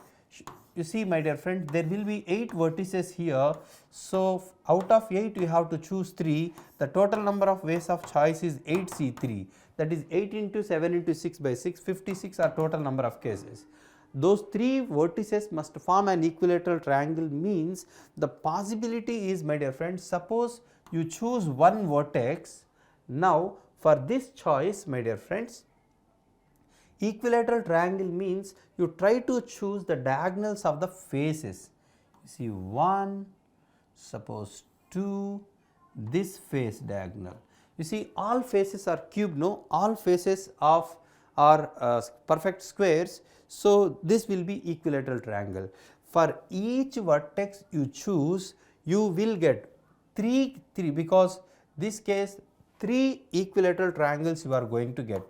you see, my dear friend, there will be 8 vertices here. So, out of 8 you have to choose 3. The total number of ways of choice is 8C3, that is 8 into 7 into 6 by 6, 56 are total number of cases. Those 3 vertices must form an equilateral triangle means the possibility is, my dear friends, suppose you choose one vertex. Now, for this choice, my dear friends, equilateral triangle means you try to choose the diagonals of the faces. You see 1, suppose 2, this face diagonal. You see all faces are cube, no, all faces of are perfect squares. So, this will be equilateral triangle. For each vertex you choose, you will get 3 because this case 3 equilateral triangles you are going to get.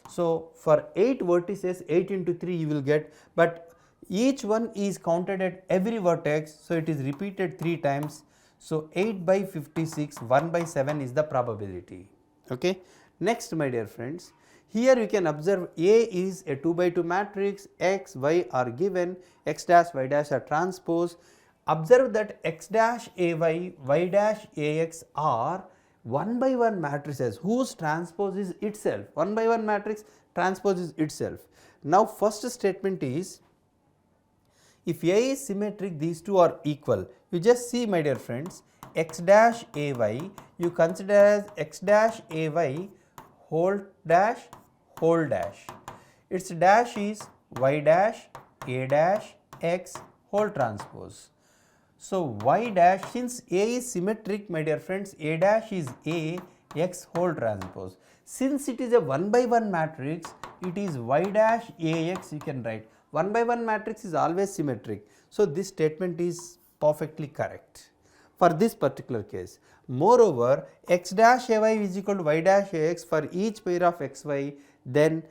So, for 8 vertices, 8 into 3 you will get, but each one is counted at every vertex. So, it is repeated 3 times. So, 8 by 56, 1 by 7 is the probability. Okay. Next, my dear friends, here you can observe A is a 2 by 2 matrix, x, y are given, x dash, y dash are transpose. Observe that x dash ay, y dash ax are one by one matrices whose transpose is itself, one by one matrix transpose is itself. Now first statement is, if A is symmetric, these two are equal. You just see, my dear friends, x dash ay you consider as x dash ay whole dash whole dash. Its dash is y dash a dash x whole transpose. So y dash, since A is symmetric, my dear friends, a dash is a x whole transpose. Since it is a one by one matrix, it is y dash ax, you can write. One by one matrix is always symmetric. So this statement is perfectly correct for this particular case. Moreover, x dash ay is equal to y dash ax for each pair of xy, then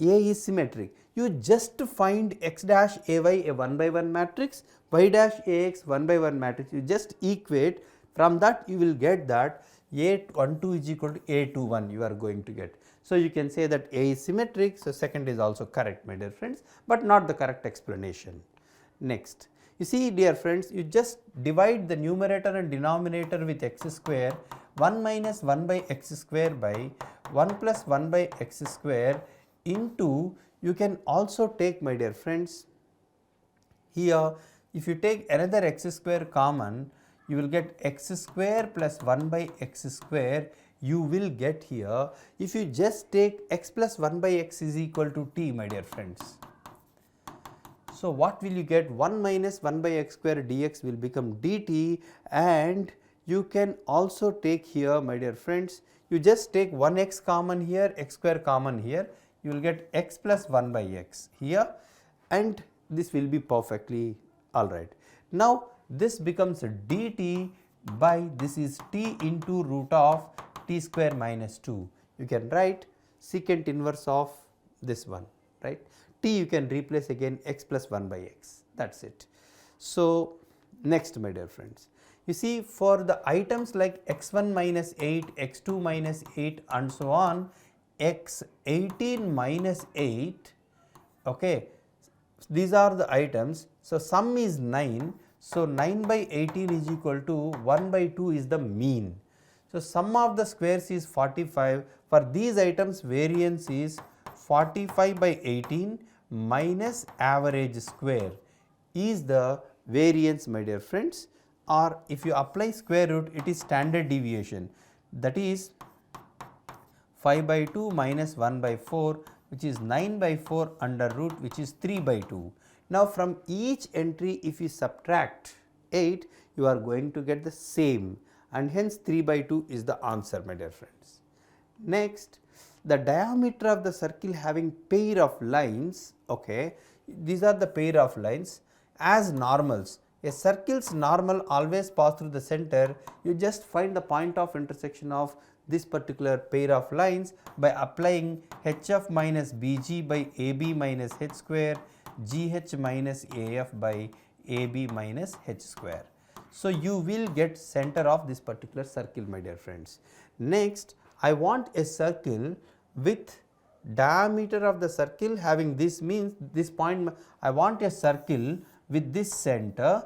A is symmetric. You just find x dash ay a one by one matrix, y dash ax one by one matrix. You just equate, from that you will get that A12 is equal to A21 you are going to get. So you can say that A is symmetric, so second is also correct, my dear friends, but not the correct explanation. Next, you see, dear friends, you just divide the numerator and denominator with x square, 1 minus 1 by x square by 1 plus 1 by x square into, you can also take, my dear friends, here if you take another x square common, you will get x square plus 1 by x square, you will get here, if you just take x plus 1 by x is equal to t, my dear friends. So what will you get? 1 minus 1 by x square dx will become dt, and you can also take here, my dear friends, you just take 1x common here, x square common here, you will get x plus 1 by x here, and this will be perfectly alright. Now this becomes dt by, this is t into root of t square minus 2. You can write secant inverse of this one, right? T you can replace again x plus 1 by x, that is it. So next, my dear friends, you see, for the items like x1 minus 8, x2 minus 8 and so on, x18 minus 8, okay, these are the items. So sum is 9, so 9 by 18 is equal to 1 by 2 is the mean. So sum of the squares is 45. For these items, variance is 45 by 18 minus average square is the variance, my dear friends, or if you apply square root, it is standard deviation, that is 5 by 2 minus 1 by 4, which is 9 by 4 under root, which is 3 by 2. Now from each entry, if you subtract 8, you are going to get the same, and hence 3 by 2 is the answer, my dear friends. Next, the diameter of the circle having pair of lines, okay, these are the pair of lines as normals. A circle's normal always pass through the center. You just find the point of intersection of this particular pair of lines by applying hf minus bg by ab minus h square, gh minus af by ab minus h square. So you will get center of this particular circle, my dear friends. Next, I want a circle with diameter of the circle having this, means this point, I want a circle with this center,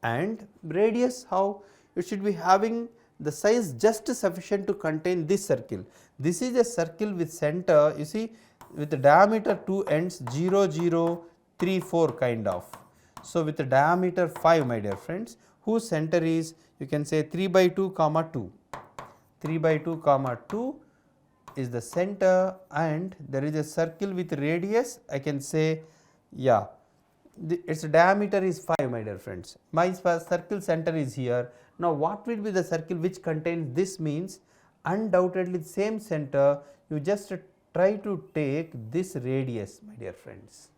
and radius, how it should be having the size just sufficient to contain this circle. This is a circle with center, you see, with the diameter 2 ends 0 0 3 4 kind of. So with the diameter 5, my dear friends, whose center is, you can say 3 by 2 comma 2, 3 by 2 comma 2 is the center, and there is a circle with radius, I can say, yeah, its diameter is 5, my dear friends. My circle center is here. Now what will be the circle which contains this, means undoubtedly same center, you just try to take this radius, my dear friends,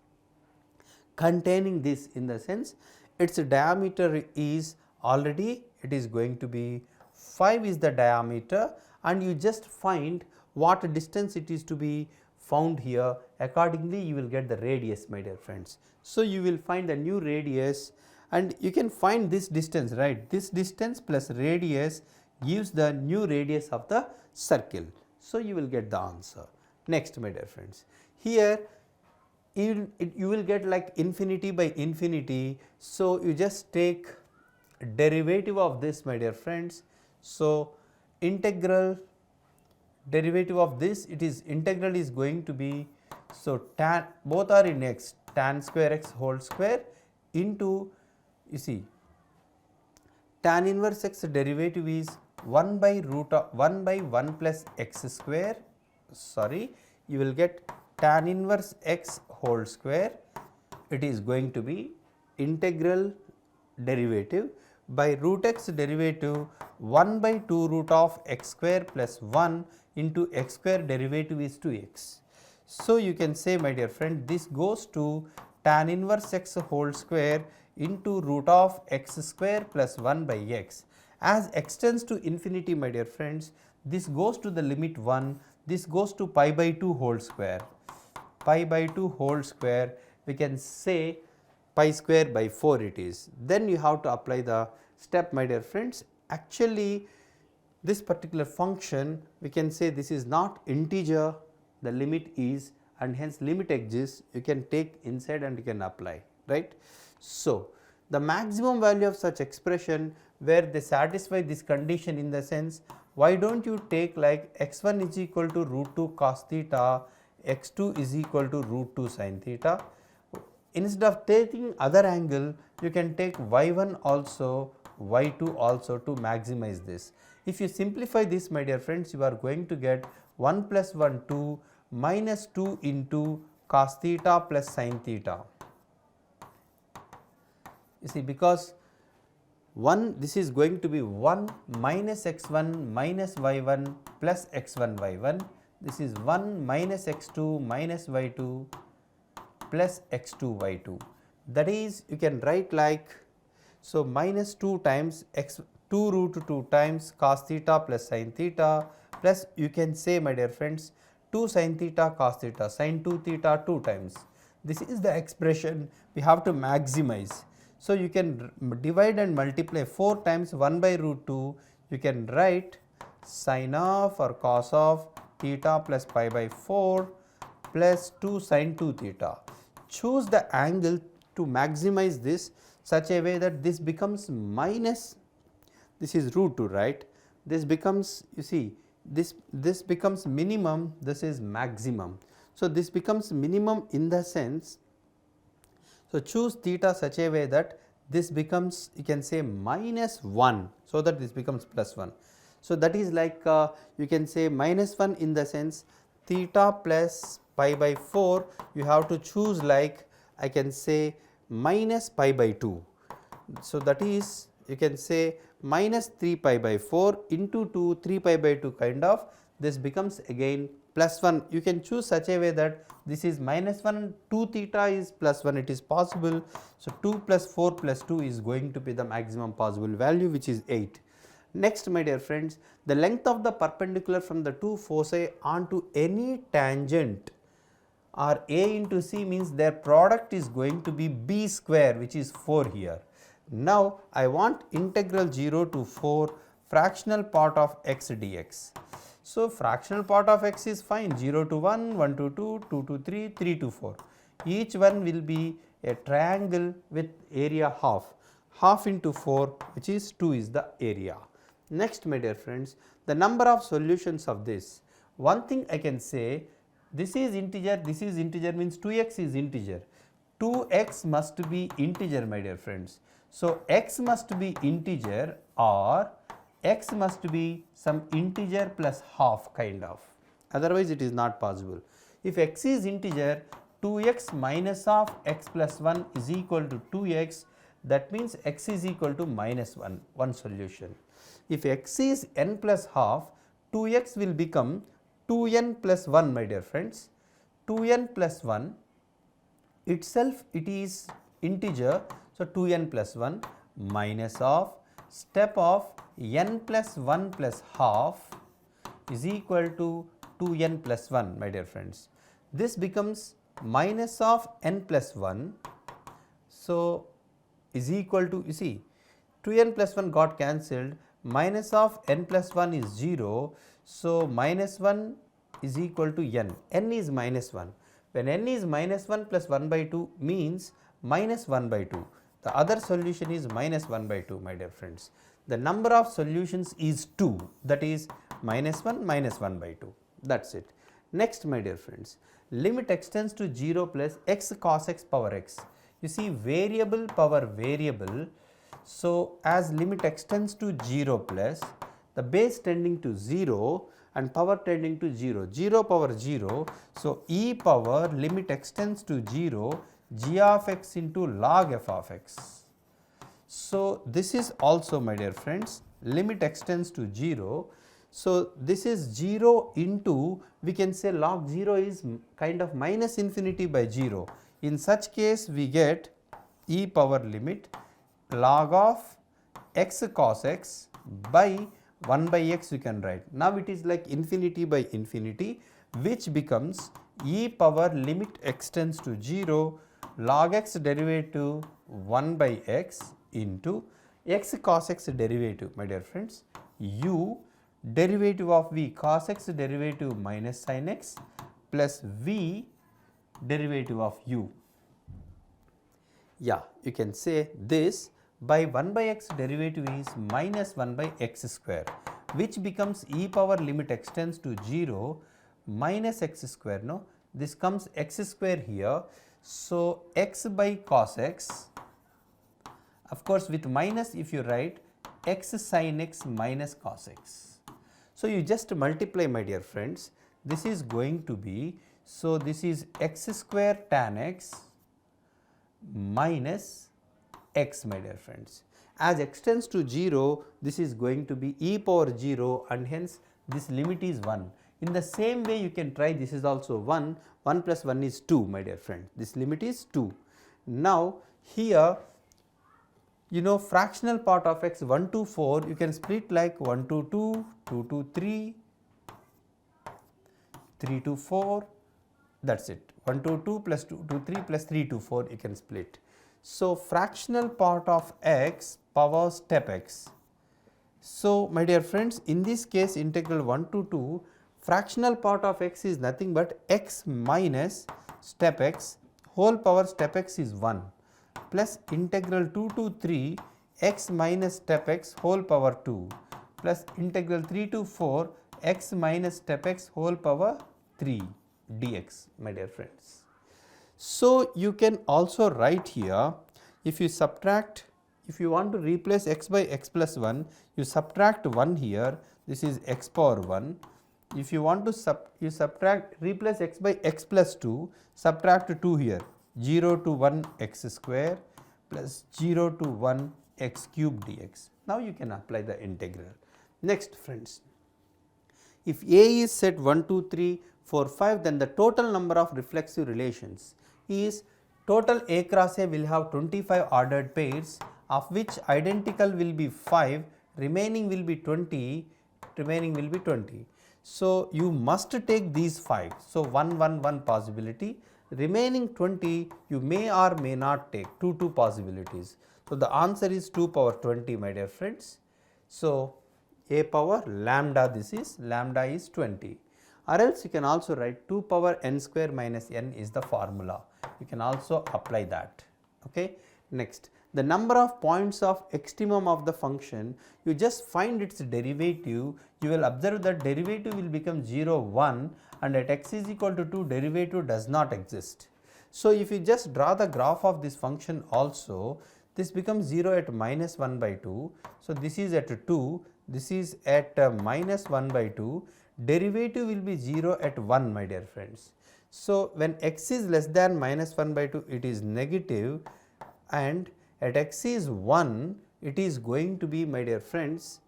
containing this, in the sense its diameter is already, it is going to be 5 is the diameter, and you just find what distance it is to be found here, accordingly you will get the radius, my dear friends. So you will find the new radius, and you can find this distance, right, this distance plus radius gives the new radius of the circle. So you will get the answer. Next, my dear friends, here you will get like infinity by infinity, so you just take derivative of this, my dear friends. So, integral derivative of this, it is integral is going to be, so tan, both are in x, tan square x whole square into, you see, tan inverse x derivative is 1 by root of 1 by 1 plus x square, sorry, you will get tan inverse x whole square, it is going to be integral derivative by root x derivative 1 by 2 root of x square plus 1 into x square derivative is 2x. So, you can say, my dear friend, this goes to tan inverse x whole square into root of x square plus 1 by x. As x tends to infinity, my dear friends, this goes to the limit 1, this goes to pi by 2 whole square. Pi by 2 whole square, we can say pi square by 4 it is. Then you have to apply the step, my dear friends. Actually, this particular function, we can say this is not integer, the limit is, and hence limit exists, you can take inside and you can apply, right. So, the maximum value of such expression where they satisfy this condition, in the sense, why do not you take like x1 is equal to root 2 cos theta, x2 is equal to root 2 sin theta. Instead of taking other angle, you can take y1 also, y2 also to maximize this. If you simplify this, my dear friends, you are going to get 1 plus 1 2 minus 2 into cos theta plus sin theta. You see, because 1, this is going to be 1 minus x1 minus y1 plus x1 y1, this is 1 minus x2 minus y2 plus x2 y2, that is, you can write like, so minus 2 times x 2 root 2 times cos theta plus sin theta, plus you can say, my dear friends, 2 sin theta cos theta sin 2 theta 2 times. This is the expression we have to maximize. So, you can divide and multiply 4 times 1 by root 2, you can write sin of or cos of theta plus pi by 4 plus 2 sin 2 theta. Choose the angle to maximize this such a way that this becomes minus, this is root 2, right, this becomes, you see, this becomes minimum, this is maximum. So, this becomes minimum in the sense, so choose theta such a way that this becomes, you can say, minus 1, so that this becomes plus 1. So, that is like you can say minus 1 in the sense theta plus pi by 4, you have to choose like, I can say minus pi by 2. So, that is, you can say minus 3 pi by 4 into 2 3 pi by 2 kind of, this becomes again plus 1. You can choose such a way that this is minus 1 and 2 theta is plus 1, it is possible. So, 2 plus 4 plus 2 is going to be the maximum possible value, which is 8. Next, my dear friends, the length of the perpendicular from the two foci onto any tangent or A into C means their product is going to be B square, which is 4 here. Now, I want integral 0 to 4 fractional part of x dx. So, fractional part of x is fine, 0 to 1, 1 to 2, 2 to 3, 3 to 4. Each one will be a triangle with area half, half into 4, which is 2 is the area. Next, my dear friends, the number of solutions of this. One thing I can say, this is integer means 2x is integer. 2x must be integer, my dear friends. So, x must be integer or x must be some integer plus half kind of, otherwise it is not possible. If x is integer, 2x minus of x plus 1 is equal to 2x, that means x is equal to minus 1, one solution. If x is n plus half, 2x will become 2n plus 1, my dear friends. 2n plus 1 itself, it is integer, so 2n plus 1 minus of step of n plus 1 plus half is equal to 2n plus 1, my dear friends. This becomes minus of n plus 1, so is equal to, you see, 2n plus 1 got cancelled, minus of n plus 1 is 0, so minus 1 is equal to n is minus 1. When n is minus 1 plus 1 by 2 means minus 1 by 2. The other solution is minus 1 by 2, my dear friends. The number of solutions is 2, that is minus 1 by 2. That is it. Next, my dear friends, limit extends to 0 plus x cos x power x. You see, variable power variable. So, as limit extends to 0 plus, the base tending to 0 and power tending to 0, 0 power 0. So, e power limit extends to 0 g of x into log f of x. So, this is also, my dear friends, limit extends to 0. So, this is 0 into, we can say log 0 is kind of minus infinity by 0. In such case, we get e power limit log of x cos x by 1 by x, you can write. Now, it is like infinity by infinity, which becomes e power limit extends to 0 log x derivative 1 by x into x cos x derivative, my dear friends, u derivative of v cos x derivative minus sin x plus v derivative of u. Yeah, you can say this by 1 by x derivative is minus 1 by x square, which becomes e power limit extends to 0 minus x square. No, this comes x square here. So, x by cos x, of course, with minus if you write x sin x minus cos x. So, you just multiply, my dear friends, this is going to be, so this is x square tan x minus x, my dear friends. As x tends to 0, this is going to be e power 0 and hence this limit is 1. In the same way, you can try, this is also 1, 1 plus 1 is 2, my dear friend, this limit is 2. Now, here you know fractional part of x 1 to 4, you can split like 1 to 2, 2 to 3, 3 to 4, that is it, 1 to 2 plus 2 to 3 plus 3 to 4, you can split. So, fractional part of x power step x. So, my dear friends, in this case integral 1 to 2, fractional part of x is nothing but x minus step x whole power step x is 1 plus integral 2 to 3 x minus step x whole power 2 plus integral 3 to 4 x minus step x whole power 3 dx, my dear friends. So, you can also write here, if you subtract, if you want to replace x by x plus 1, you subtract 1 here, this is x power 1. If you want to subtract, replace x by x plus 2, subtract 2 here, 0 to 1 x square plus 0 to 1 x cube dx. Now, you can apply the integral. Next, friends, if A is set 1, 2, 3, 4, 5, then the total number of reflexive relations is total A cross A will have 25 ordered pairs, of which identical will be 5, remaining will be 20, So, you must take these 5. So, 1, 1, 1 possibility, remaining 20 you may or may not take, 2, 2 possibilities. So, the answer is 2 power 20, my dear friends. So, A power lambda, this is lambda is 20, or else you can also write 2 power n square minus n is the formula. You can also apply that. Okay. Next, the number of points of extremum of the function, you just find its derivative, you will observe that derivative will become 0, 1 and at x is equal to 2 derivative does not exist. So, if you just draw the graph of this function also, this becomes 0 at minus 1 by 2. So, this is at 2, this is at minus 1 by 2, derivative will be 0 at 1, my dear friends. So, when x is less than minus 1 by 2, it is negative, and at x is 1, it is going to be, my dear friends,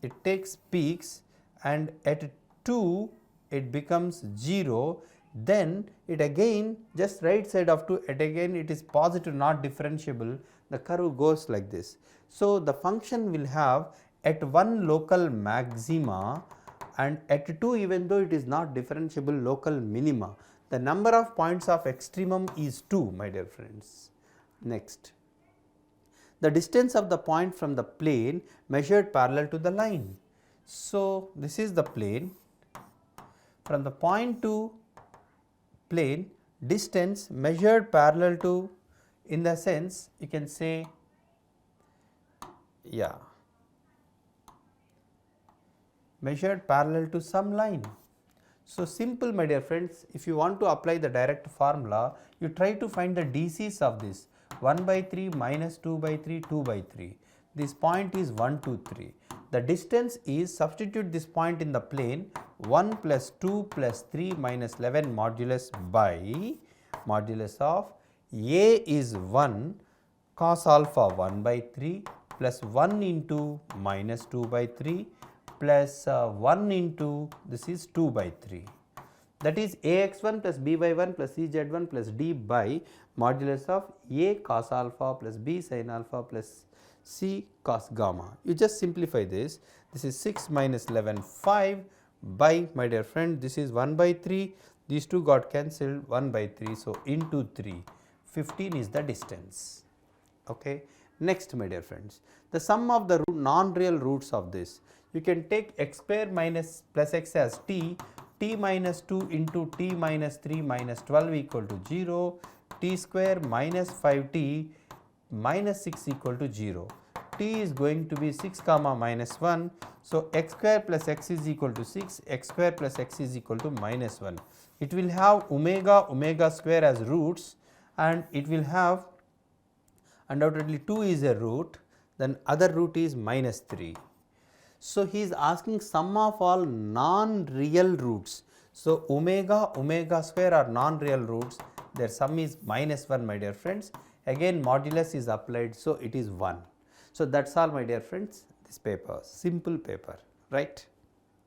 it takes peaks, and at 2 it becomes 0, then it again just right side of 2, it again it is positive not differentiable, the curve goes like this. So, the function will have at 1 local maxima and at 2 even though it is not differentiable local minima. The number of points of extremum is 2, my dear friends. Next, the distance of the point from the plane measured parallel to the line. So, this is the plane, from the point to plane distance measured parallel to in the sense you can say, yeah, measured parallel to some line. So, simple my dear friends, if you want to apply the direct formula, you try to find the DCs of this 1 by 3 minus 2 by 3, 2 by 3. This point is 1, 2, 3. The distance is, substitute this point in the plane, 1 plus 2 plus 3 minus 11 modulus by modulus of A is 1 cos alpha 1 by 3 plus 1 into minus 2 by 3 plus 1 into this is 2 by 3, that is Ax1 plus By1 plus Ez1 plus D by modulus of A cos alpha plus B sin alpha plus C cos gamma. You just simplify this, this is 6 minus 11 5 by, my dear friend, this is 1 by 3, these two got cancelled, 1 by 3, so into 3, 15 is the distance. Okay. Next, my dear friends, the sum of the non-real roots of this, you can take x square minus plus x as t, t minus 2 into t minus 3 minus 12 equal to 0, t square minus 5t minus 6 equal to 0. T is going to be 6 comma minus 1. So, x square plus x is equal to 6, x square plus x is equal to minus 1. It will have omega square as roots, and it will have undoubtedly 2 is a root, then other root is minus 3. So, he is asking sum of all non-real roots. So, omega square are non-real roots, their sum is minus 1, my dear friends. Again modulus is applied, so it is 1. So, that is all, my dear friends, this paper, simple paper, right.